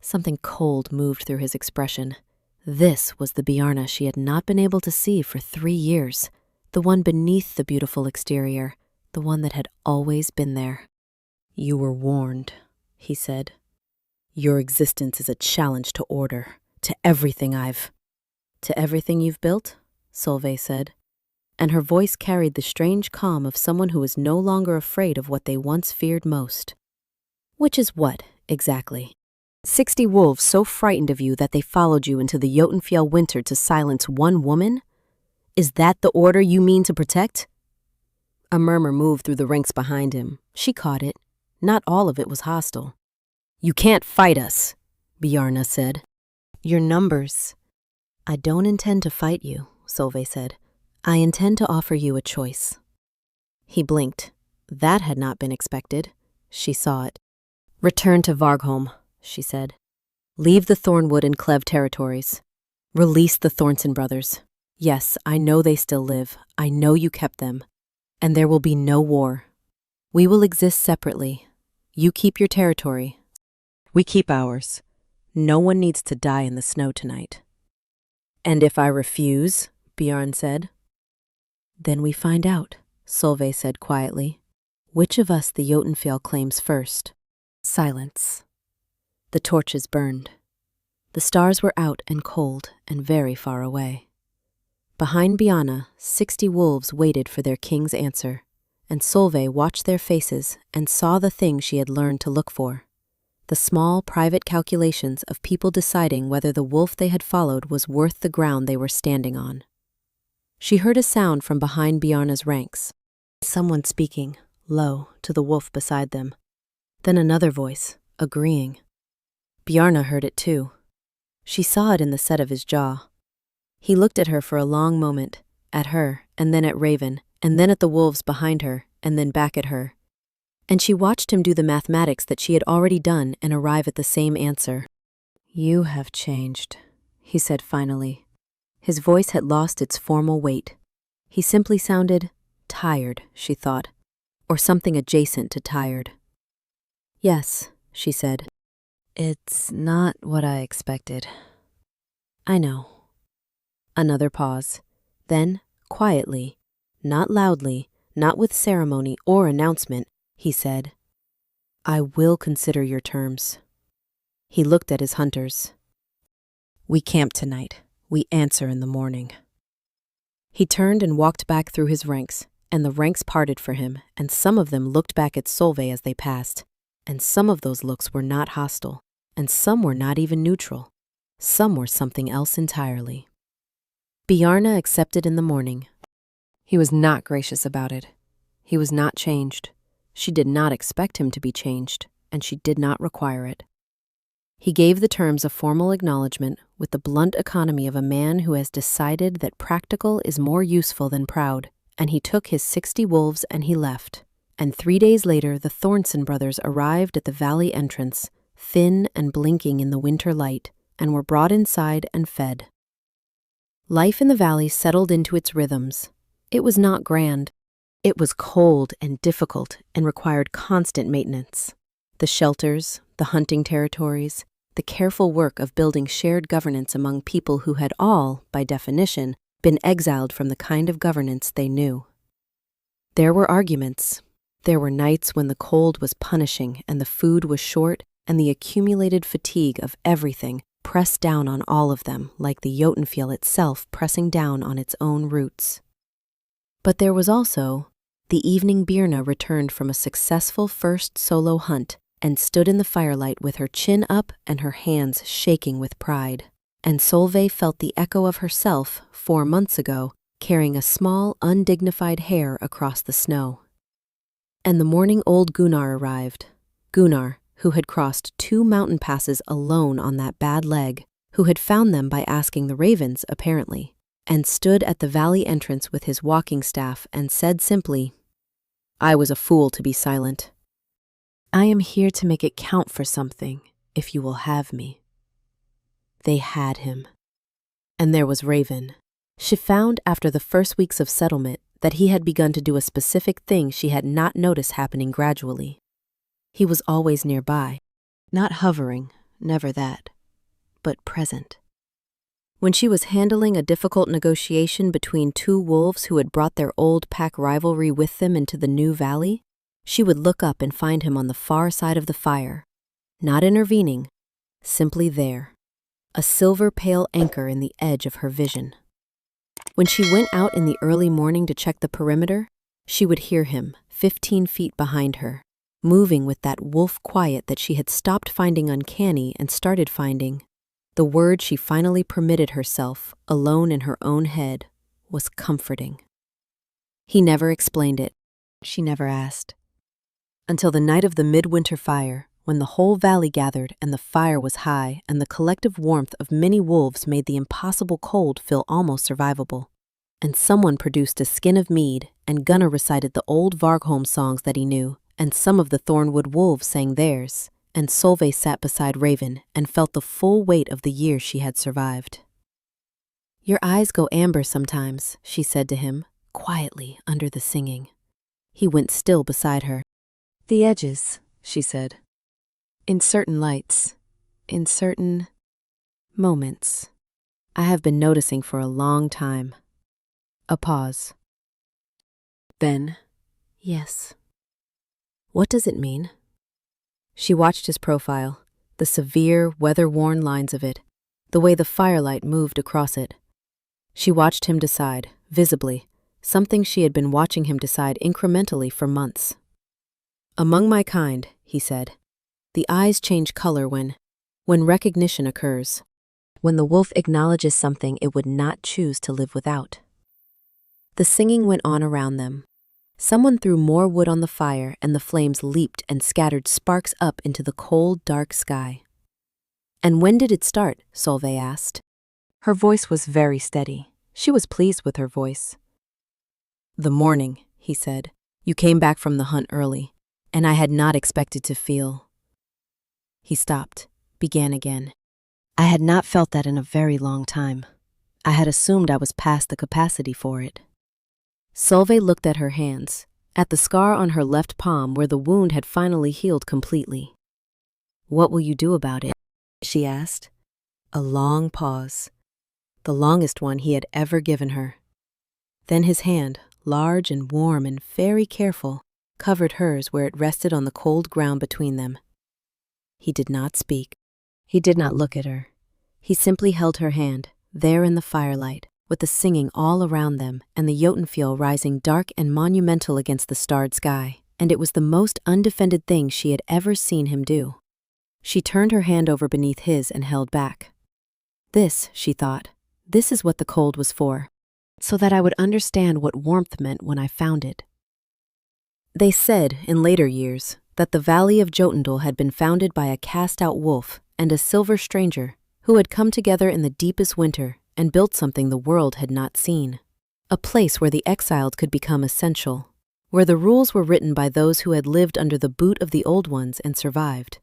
Something cold moved through his expression. This was the Bjarne she had not been able to see for 3 years, the one beneath the beautiful exterior, the one that had always been there. "You were warned," he said. "Your existence is a challenge to order, to everything To everything you've built?" Solvei said, and her voice carried the strange calm of someone who was no longer afraid of what they once feared most. "Which is what, exactly? 60 wolves so frightened of you that they followed you into the Jotunfjell winter to silence 1 woman? Is that the order you mean to protect?" A murmur moved through the ranks behind him. She caught it. Not all of it was hostile. "You can't fight us," Bjarne said. "Your numbers." "I don't intend to fight you," Solvei said. "I intend to offer you a choice." He blinked. That had not been expected. She saw it. "Return to Vargholm," she said. "Leave the Thornwood and Cleve territories. Release the Thornton brothers. Yes, I know they still live. I know you kept them. And there will be no war. We will exist separately. You keep your territory. We keep ours. No one needs to die in the snow tonight." "And if I refuse?" Bjarne said. "Then we find out," Solvei said quietly. "Which of us the Jotunfjell claims first." Silence. The torches burned. The stars were out and cold and very far away. Behind Bjarne, 60 wolves waited for their king's answer, and Solvei watched their faces and saw the thing she had learned to look for. The small, private calculations of people deciding whether the wolf they had followed was worth the ground they were standing on. She heard a sound from behind Bjarne's ranks. Someone speaking, low, to the wolf beside them. Then another voice, agreeing. Bjarne heard it too. She saw it in the set of his jaw. He looked at her for a long moment, at her, and then at Raven, and then at the wolves behind her, and then back at her. And she watched him do the mathematics that she had already done and arrive at the same answer. "You have changed," he said finally. His voice had lost its formal weight. He simply sounded tired, she thought, or something adjacent to tired. "Yes," she said. "It's not what I expected." "I know." Another pause. Then, quietly, not loudly, not with ceremony or announcement, he said, "I will consider your terms." He looked at his hunters. "We camp tonight. We answer in the morning." He turned and walked back through his ranks, and the ranks parted for him, and some of them looked back at Solvei as they passed, and some of those looks were not hostile, and some were not even neutral. Some were something else entirely. Bjarne accepted in the morning. He was not gracious about it. He was not changed. She did not expect him to be changed, and she did not require it. He gave the terms a formal acknowledgement with the blunt economy of a man who has decided that practical is more useful than proud, and he took his 60 wolves and he left. And 3 days later, the Thornton brothers arrived at the valley entrance, thin and blinking in the winter light, and were brought inside and fed. Life in the valley settled into its rhythms. It was not grand. It was cold and difficult and required constant maintenance. The shelters, the hunting territories, the careful work of building shared governance among people who had all, by definition, been exiled from the kind of governance they knew. There were arguments. There were nights when the cold was punishing and the food was short, and the accumulated fatigue of everything pressed down on all of them, like the Jotunfjell itself pressing down on its own roots. But there was also the evening Birna returned from a successful first solo hunt and stood in the firelight with her chin up and her hands shaking with pride. And Solvei felt the echo of herself 4 months ago, carrying a small, undignified hare across the snow. And the morning old Gunnar arrived. Gunnar, who had crossed 2 mountain passes alone on that bad leg, who had found them by asking the ravens, apparently, and stood at the valley entrance with his walking staff and said simply, "I was a fool to be silent. I am here to make it count for something, if you will have me." They had him. And there was Raven. She found after the first weeks of settlement that he had begun to do a specific thing she had not noticed happening gradually. He was always nearby, not hovering, never that, but present. When she was handling a difficult negotiation between 2 wolves who had brought their old pack rivalry with them into the new valley, she would look up and find him on the far side of the fire, not intervening, simply there, a silver pale anchor in the edge of her vision. When she went out in the early morning to check the perimeter, she would hear him, 15 feet behind her, moving with that wolf quiet that she had stopped finding uncanny and started finding. The word she finally permitted herself, alone in her own head, was comforting. He never explained it. She never asked. Until the night of the midwinter fire, when the whole valley gathered and the fire was high and the collective warmth of many wolves made the impossible cold feel almost survivable. And someone produced a skin of mead, and Gunnar recited the old Vargholm songs that he knew, and some of the Thornwood wolves sang theirs, and Solvei sat beside Raven and felt the full weight of the years she had survived. "Your eyes go amber sometimes," she said to him, quietly under the singing. He went still beside her. "The edges," she said. "In certain lights, in certain moments, I have been noticing for a long time." A pause. Then, "Yes. What does it mean?" She watched his profile, the severe, weather-worn lines of it, the way the firelight moved across it. She watched him decide, visibly, something she had been watching him decide incrementally for months. "Among my kind," he said, "the eyes change color when recognition occurs, when the wolf acknowledges something it would not choose to live without." The singing went on around them. Someone threw more wood on the fire, and the flames leaped and scattered sparks up into the cold, dark sky. "And when did it start?" Solvei asked. Her voice was very steady. She was pleased with her voice. "The morning," he said. "You came back from the hunt early, and I had not expected to feel—" He stopped, began again. "I had not felt that in a very long time. I had assumed I was past the capacity for it." Solvei looked at her hands, at the scar on her left palm where the wound had finally healed completely. "What will you do about it?" she asked. A long pause, the longest one he had ever given her. Then his hand, large and warm and very careful, covered hers where it rested on the cold ground between them. He did not speak. He did not look at her. He simply held her hand, there in the firelight, with the singing all around them and the Jotunfjell rising dark and monumental against the starred sky, and it was the most undefended thing she had ever seen him do. She turned her hand over beneath his and held back. This, she thought, this is what the cold was for, so that I would understand what warmth meant when I found it. They said, in later years, that the valley of Jotunfjell had been founded by a cast-out wolf and a silver stranger who had come together in the deepest winter and built something the world had not seen. A place where the exiled could become essential, where the rules were written by those who had lived under the boot of the old ones and survived.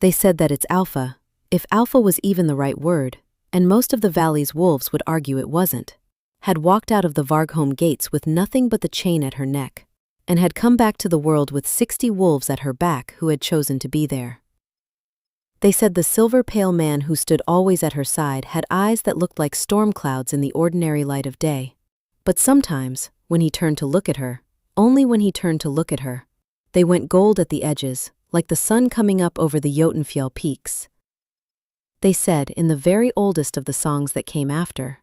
They said that its Alpha, if Alpha was even the right word, and most of the valley's wolves would argue it wasn't, had walked out of the Vargholm gates with nothing but the chain at her neck, and had come back to the world with 60 wolves at her back who had chosen to be there. They said the silver pale man who stood always at her side had eyes that looked like storm clouds in the ordinary light of day. But sometimes, when he turned to look at her, only when he turned to look at her, they went gold at the edges, like the sun coming up over the Jotunfjell peaks. They said, in the very oldest of the songs that came after,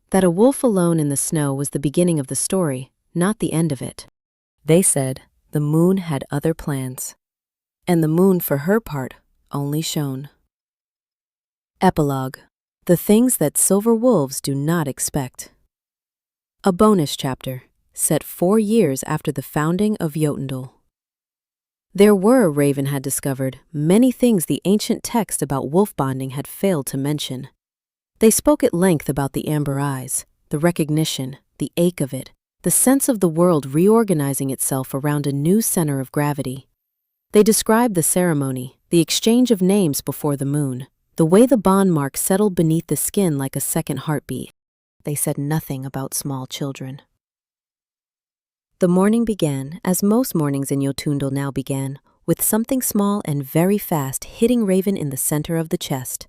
that a wolf alone in the snow was the beginning of the story, not the end of it. They said the moon had other plans, and the moon, for her part, only shone. Epilogue: The things that silver wolves do not expect. A bonus chapter, set 4 years after the founding of Jotunfjell. There were, Raven had discovered, many things the ancient text about wolf bonding had failed to mention. They spoke at length about the amber eyes, the recognition, the ache of it, the sense of the world reorganizing itself around a new center of gravity. They described the ceremony, the exchange of names before the moon, the way the bond mark settled beneath the skin like a second heartbeat. They said nothing about small children. The morning began, as most mornings in Jotunfjell now began, with something small and very fast hitting Raven in the center of the chest.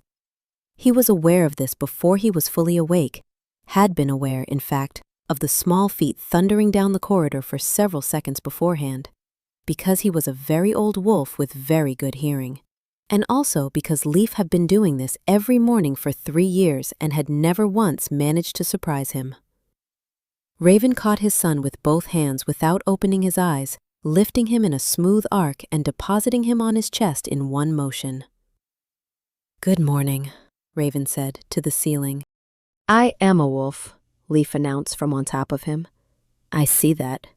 He was aware of this before he was fully awake, had been aware, in fact, of the small feet thundering down the corridor for several seconds beforehand, because he was a very old wolf with very good hearing, and also because Leaf had been doing this every morning for 3 years and had never once managed to surprise him. Raven caught his son with both hands without opening his eyes, lifting him in a smooth arc and depositing him on his chest in one motion. "Good morning," Raven said, to the ceiling. "I am a wolf," Leaf announced from on top of him. "I see that.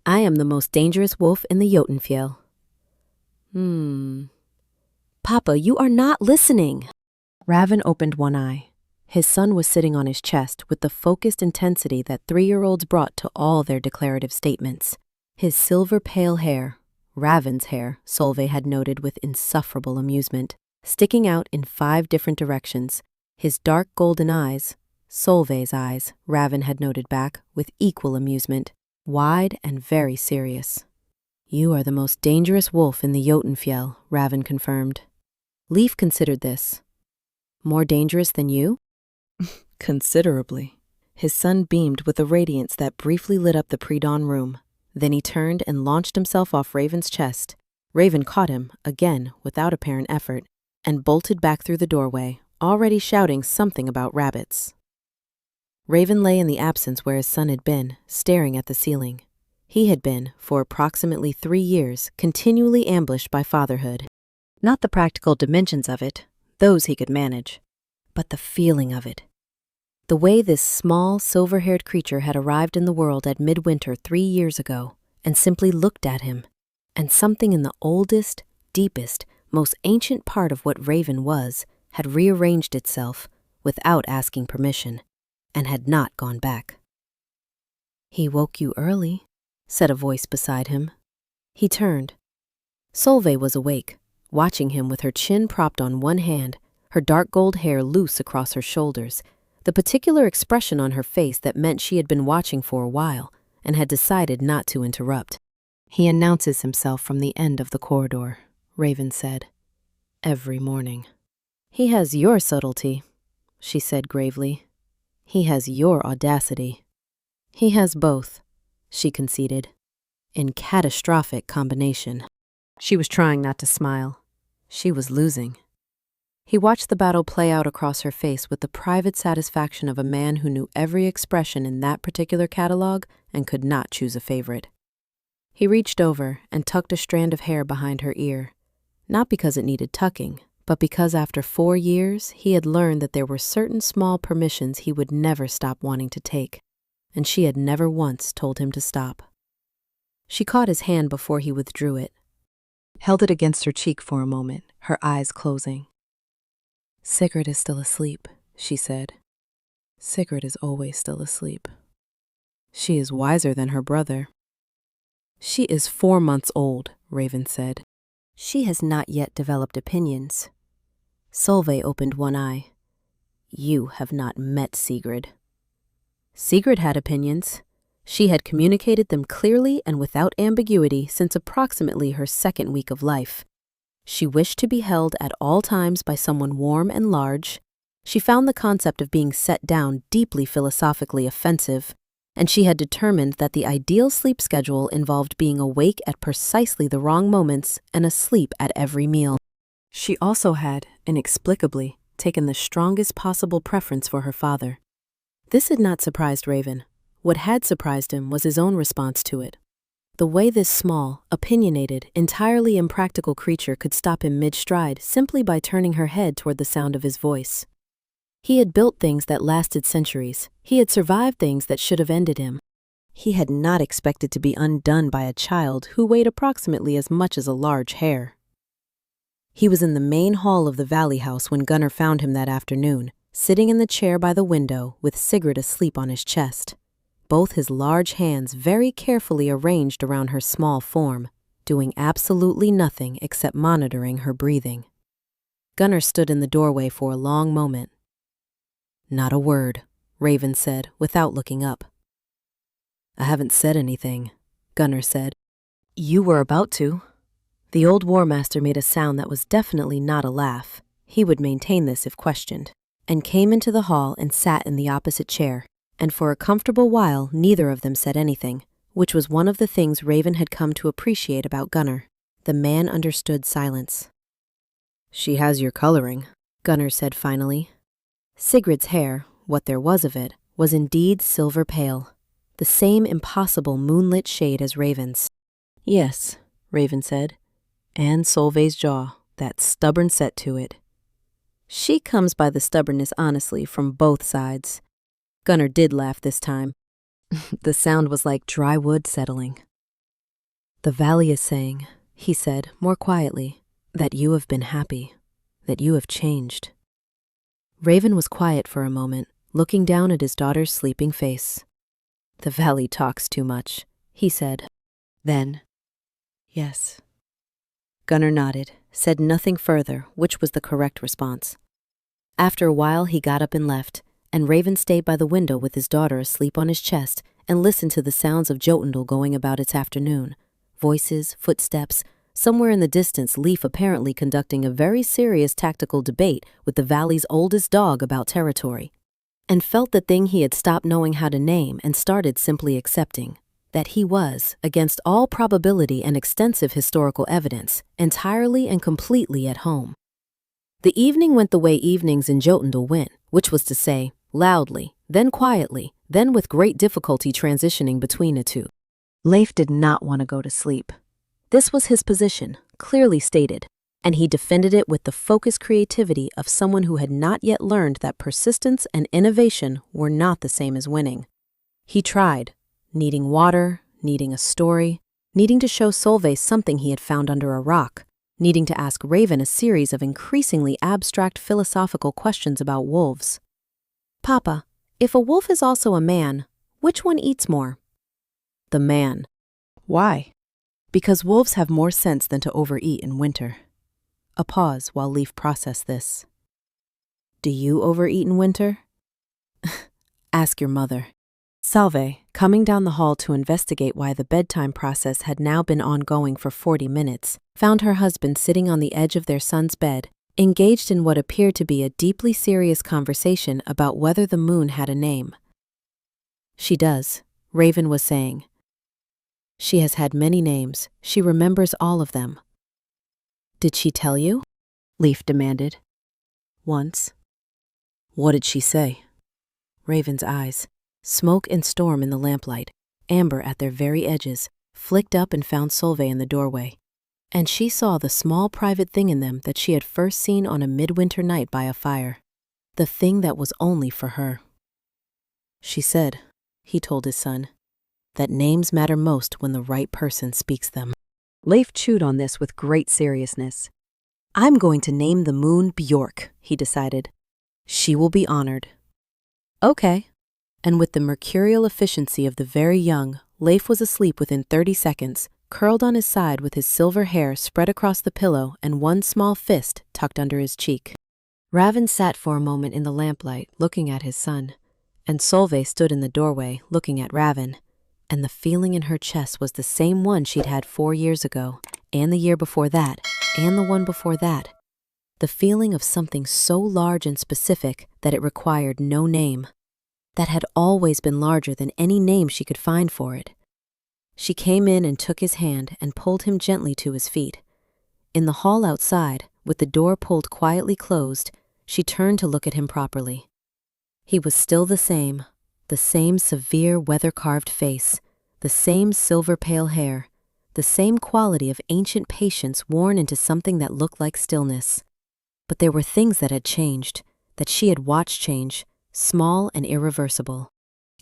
I am the most dangerous wolf in the Jotunfjell." "Papa, you are not listening." Raven opened one eye. His son was sitting on his chest with the focused intensity that 3-year-olds brought to all their declarative statements. His silver pale hair, Raven's hair, Solvei had noted with insufferable amusement, sticking out in 5 different directions. His dark golden eyes, Solvei's eyes, Raven had noted back with equal amusement, wide and very serious. "You are the most dangerous wolf in the Jotunfjell," Raven confirmed. Leaf considered this. "More dangerous than you?" "Considerably." His son beamed with a radiance that briefly lit up the pre-dawn room. Then he turned and launched himself off Raven's chest. Raven caught him, again, without apparent effort, and bolted back through the doorway, already shouting something about rabbits. Raven lay in the absence where his son had been, staring at the ceiling. He had been, for approximately 3 years, continually ambushed by fatherhood. Not the practical dimensions of it, those he could manage, but the feeling of it. The way this small, silver-haired creature had arrived in the world at midwinter 3 years ago, and simply looked at him, and something in the oldest, deepest, most ancient part of what Raven was had rearranged itself without asking permission, and had not gone back. "He woke you early," said a voice beside him. He turned. Solvei was awake, watching him with her chin propped on one hand, her dark gold hair loose across her shoulders, the particular expression on her face that meant she had been watching for a while and had decided not to interrupt. "He announces himself from the end of the corridor," Raven said, "every morning." "He has your subtlety," she said gravely. "He has your audacity." "He has both," she conceded, "in catastrophic combination." She was trying not to smile. She was losing. He watched the battle play out across her face with the private satisfaction of a man who knew every expression in that particular catalog and could not choose a favorite. He reached over and tucked a strand of hair behind her ear, not because it needed tucking, but because after 4 years he had learned that there were certain small permissions he would never stop wanting to take, and she had never once told him to stop. She caught his hand before he withdrew it, held it against her cheek for a moment, her eyes closing. "Sigrid is still asleep," she said. "Sigrid is always still asleep. She is wiser than her brother." "She is 4 months old," Raven said. "She has not yet developed opinions." Solvei opened one eye. "You have not met Sigrid." Sigrid had opinions. She had communicated them clearly and without ambiguity since approximately her 2nd week of life. She wished to be held at all times by someone warm and large. She found the concept of being set down deeply philosophically offensive, and she had determined that the ideal sleep schedule involved being awake at precisely the wrong moments and asleep at every meal. She also had, inexplicably, taken the strongest possible preference for her father. This had not surprised Raven. What had surprised him was his own response to it. The way this small, opinionated, entirely impractical creature could stop him mid-stride simply by turning her head toward the sound of his voice. He had built things that lasted centuries. He had survived things that should have ended him. He had not expected to be undone by a child who weighed approximately as much as a large hare. He was in the main hall of the Valley House when Gunnar found him that afternoon, sitting in the chair by the window with Sigrid asleep on his chest, both his large hands very carefully arranged around her small form, doing absolutely nothing except monitoring her breathing. Gunnar stood in the doorway for a long moment. "Not a word," Raven said, without looking up. "I haven't said anything," Gunnar said. "You were about to." The old war master made a sound that was definitely not a laugh. He would maintain this if questioned, and came into the hall and sat in the opposite chair. And for a comfortable while neither of them said anything, which was one of the things Raven had come to appreciate about Gunnar. The man understood silence. "She has your coloring," Gunnar said finally. Sigrid's hair, what there was of it, was indeed silver pale, the same impossible moonlit shade as Raven's. "Yes," Raven said, "and Solvei's jaw, that stubborn set to it. She comes by the stubbornness honestly from both sides." Gunnar did laugh this time. The sound was like dry wood settling. "The valley is saying," he said more quietly, "that you have been happy, that you have changed." Raven was quiet for a moment, looking down at his daughter's sleeping face. "The valley talks too much," he said. Then, "Yes." Gunnar nodded, said nothing further, which was the correct response. After a while he got up and left, and Raven stayed by the window with his daughter asleep on his chest and listened to the sounds of Jotunfjell going about its afternoon. Voices, footsteps, somewhere in the distance Leif apparently conducting a very serious tactical debate with the valley's oldest dog about territory, and felt the thing he had stopped knowing how to name and started simply accepting, that he was, against all probability and extensive historical evidence, entirely and completely at home. The evening went the way evenings in Jotunfjell went, which was to say, loudly, then quietly, then with great difficulty transitioning between the two. Leif did not want to go to sleep. This was his position, clearly stated, and he defended it with the focused creativity of someone who had not yet learned that persistence and innovation were not the same as winning. He tried, needing water, needing a story, needing to show Solvei something he had found under a rock, needing to ask Raven a series of increasingly abstract philosophical questions about wolves. "Papa, if a wolf is also a man, which one eats more?" "The man." "Why?" "Because wolves have more sense than to overeat in winter." A pause while Leif processed this. "Do you overeat in winter?" "Ask your mother." Solvei, coming down the hall to investigate why the bedtime process had now been ongoing for 40 minutes, found her husband sitting on the edge of their son's bed, engaged in what appeared to be a deeply serious conversation about whether the moon had a name. "She does," Raven was saying. "She has had many names. She remembers all of them." "Did she tell you?" Leif demanded. "Once." "What did she say?" Raven's eyes, smoke and storm in the lamplight, amber at their very edges, flicked up and found Solvei in the doorway. And she saw the small private thing in them that she had first seen on a midwinter night by a fire. The thing that was only for her. "She said," he told his son, "that names matter most when the right person speaks them." Leif chewed on this with great seriousness. "I'm going to name the moon Bjork," he decided. "She will be honored." "Okay." And with the mercurial efficiency of the very young, Leif was asleep within 30 seconds, curled on his side with his silver hair spread across the pillow and one small fist tucked under his cheek. Raven sat for a moment in the lamplight, looking at his son, and Solvei stood in the doorway, looking at Raven, and the feeling in her chest was the same one she'd had 4 years ago, and the year before that, and the one before that. The feeling of something so large and specific that it required no name. That had always been larger than any name she could find for it. She came in and took his hand and pulled him gently to his feet. In the hall outside, with the door pulled quietly closed, she turned to look at him properly. He was still the same severe weather-carved face, the same silver pale hair, the same quality of ancient patience worn into something that looked like stillness. But there were things that had changed, that she had watched change, small and irreversible.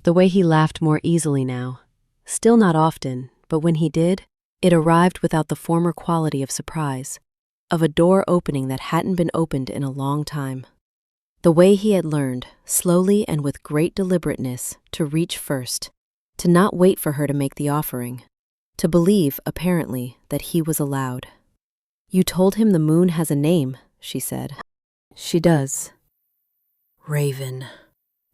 The way he laughed more easily now. Still not often, but when he did, it arrived without the former quality of surprise, of a door opening that hadn't been opened in a long time. The way he had learned, slowly and with great deliberateness, to reach first, to not wait for her to make the offering, to believe, apparently, that he was allowed. "You told him the moon has a name," she said. "She does." "Raven."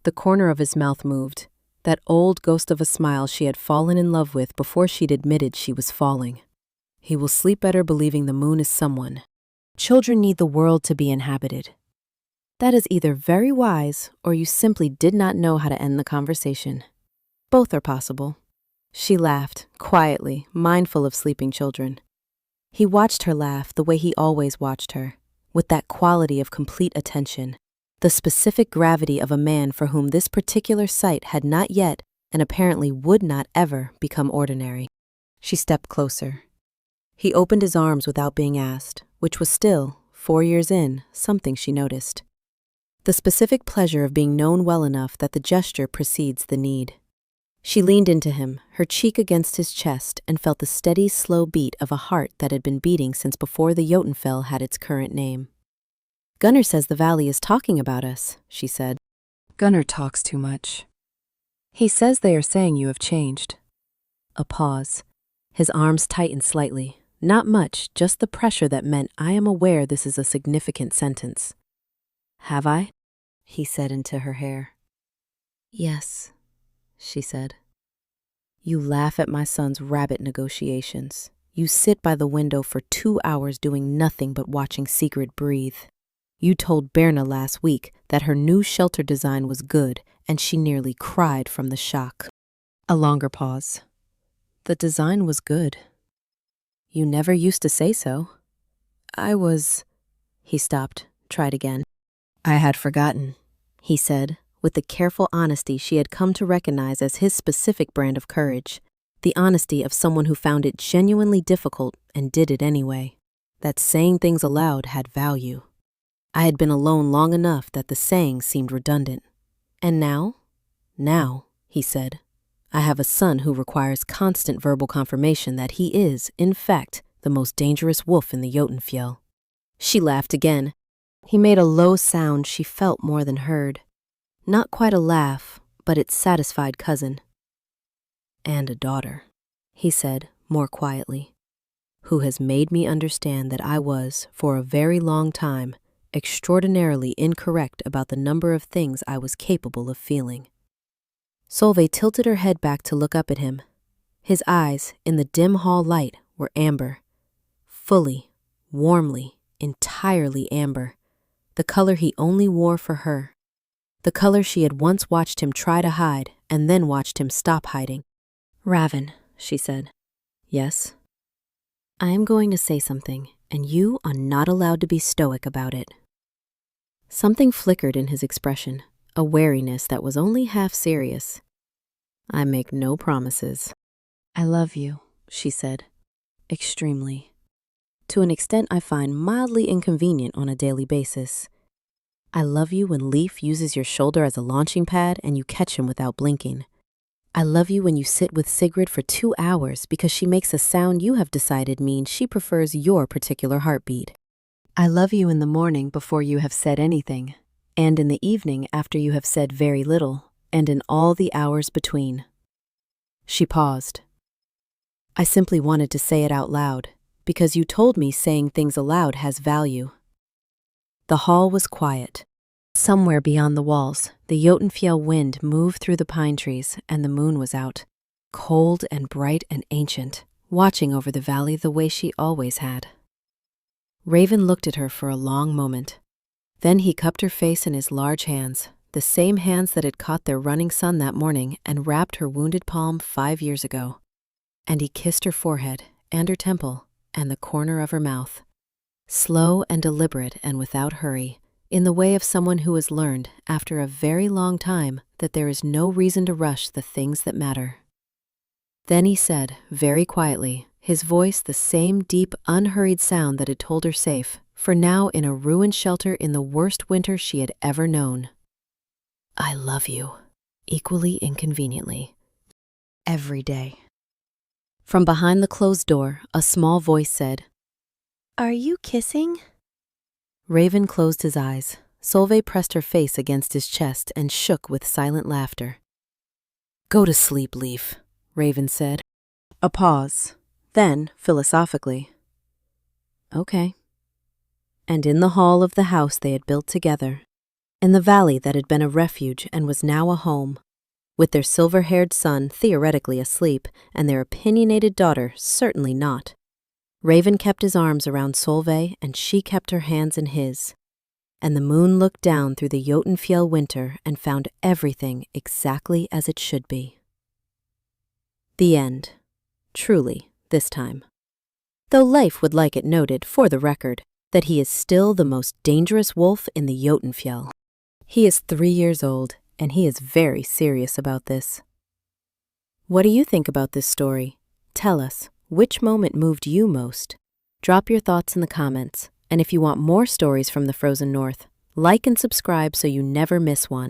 The corner of his mouth moved, that old ghost of a smile she had fallen in love with before she'd admitted she was falling. "He will sleep better believing the moon is someone. Children need the world to be inhabited." That is either very wise or you simply did not know how to end the conversation. Both are possible. She laughed, quietly, mindful of sleeping children. He watched her laugh the way he always watched her, with that quality of complete attention, the specific gravity of a man for whom this particular sight had not yet, and apparently would not ever, become ordinary. She stepped closer. He opened his arms without being asked, which was still, 4 years in, something she noticed. The specific pleasure of being known well enough that the gesture precedes the need. She leaned into him, her cheek against his chest, and felt the steady, slow beat of a heart that had been beating since before the Jotunfjell had its current name. "Gunnar says the valley is talking about us," she said. "Gunnar talks too much. He says they are saying you have changed." A pause. His arms tightened slightly. Not much, just the pressure that meant I am aware this is a significant sentence. "Have I?" he said into her hair. "Yes," she said. "You laugh at my son's rabbit negotiations. You sit by the window for 2 hours doing nothing but watching Sigrid breathe. You told Berna last week that her new shelter design was good, and she nearly cried from the shock." A longer pause. "The design was good. You never used to say so." He stopped, tried again. "I had forgotten," he said, with the careful honesty she had come to recognize as his specific brand of courage, the honesty of someone who found it genuinely difficult and did it anyway, that saying things aloud had value. I had been alone long enough that the saying seemed redundant. "And now?" "Now," he said, "I have a son who requires constant verbal confirmation that he is, in fact, the most dangerous wolf in the Jotunfjell." She laughed again. He made a low sound she felt more than heard. Not quite a laugh, but its satisfied cousin. "And a daughter," he said, more quietly, "who has made me understand that I was, for a very long time, extraordinarily incorrect about the number of things I was capable of feeling." Solvei tilted her head back to look up at him. His eyes, in the dim hall light, were amber. Fully, warmly, entirely amber. The color he only wore for her. The color she had once watched him try to hide and then watched him stop hiding. "Raven," she said. "Yes?" "I am going to say something, and you are not allowed to be stoic about it." Something flickered in his expression, a wariness that was only half serious. "I make no promises." "I love you," she said. "Extremely. To an extent I find mildly inconvenient on a daily basis. I love you when Leaf uses your shoulder as a launching pad and you catch him without blinking. I love you when you sit with Sigrid for 2 hours because she makes a sound you have decided means she prefers your particular heartbeat. I love you in the morning before you have said anything, and in the evening after you have said very little, and in all the hours between." She paused. "I simply wanted to say it out loud, because you told me saying things aloud has value." The hall was quiet. Somewhere beyond the walls, the Jotunfjell wind moved through the pine trees, and the moon was out, cold and bright and ancient, watching over the valley the way she always had. Raven looked at her for a long moment. Then he cupped her face in his large hands, the same hands that had caught their running son that morning and wrapped her wounded palm 5 years ago. And he kissed her forehead and her temple and the corner of her mouth. Slow and deliberate and without hurry, in the way of someone who has learned, after a very long time, that there is no reason to rush the things that matter. Then he said, very quietly, his voice the same deep, unhurried sound that had told her safe, for now in a ruined shelter in the worst winter she had ever known. I love you, equally inconveniently, every day. From behind the closed door, a small voice said, Are you kissing? Raven closed his eyes. Solvei pressed her face against his chest and shook with silent laughter. Go to sleep, Leaf, Raven said. A pause. Then, philosophically, Okay. And in the hall of the house they had built together, in the valley that had been a refuge and was now a home, with their silver-haired son theoretically asleep and their opinionated daughter certainly not, Raven kept his arms around Solvei and she kept her hands in his, and the moon looked down through the Jotunfjell winter and found everything exactly as it should be. The end. Truly, this time. Though life would like it noted, for the record, that he is still the most dangerous wolf in the Jotunfjell. He is 3 years old, and he is very serious about this. What do you think about this story? Tell us, which moment moved you most? Drop your thoughts in the comments, and if you want more stories from the Frozen North, like and subscribe so you never miss one.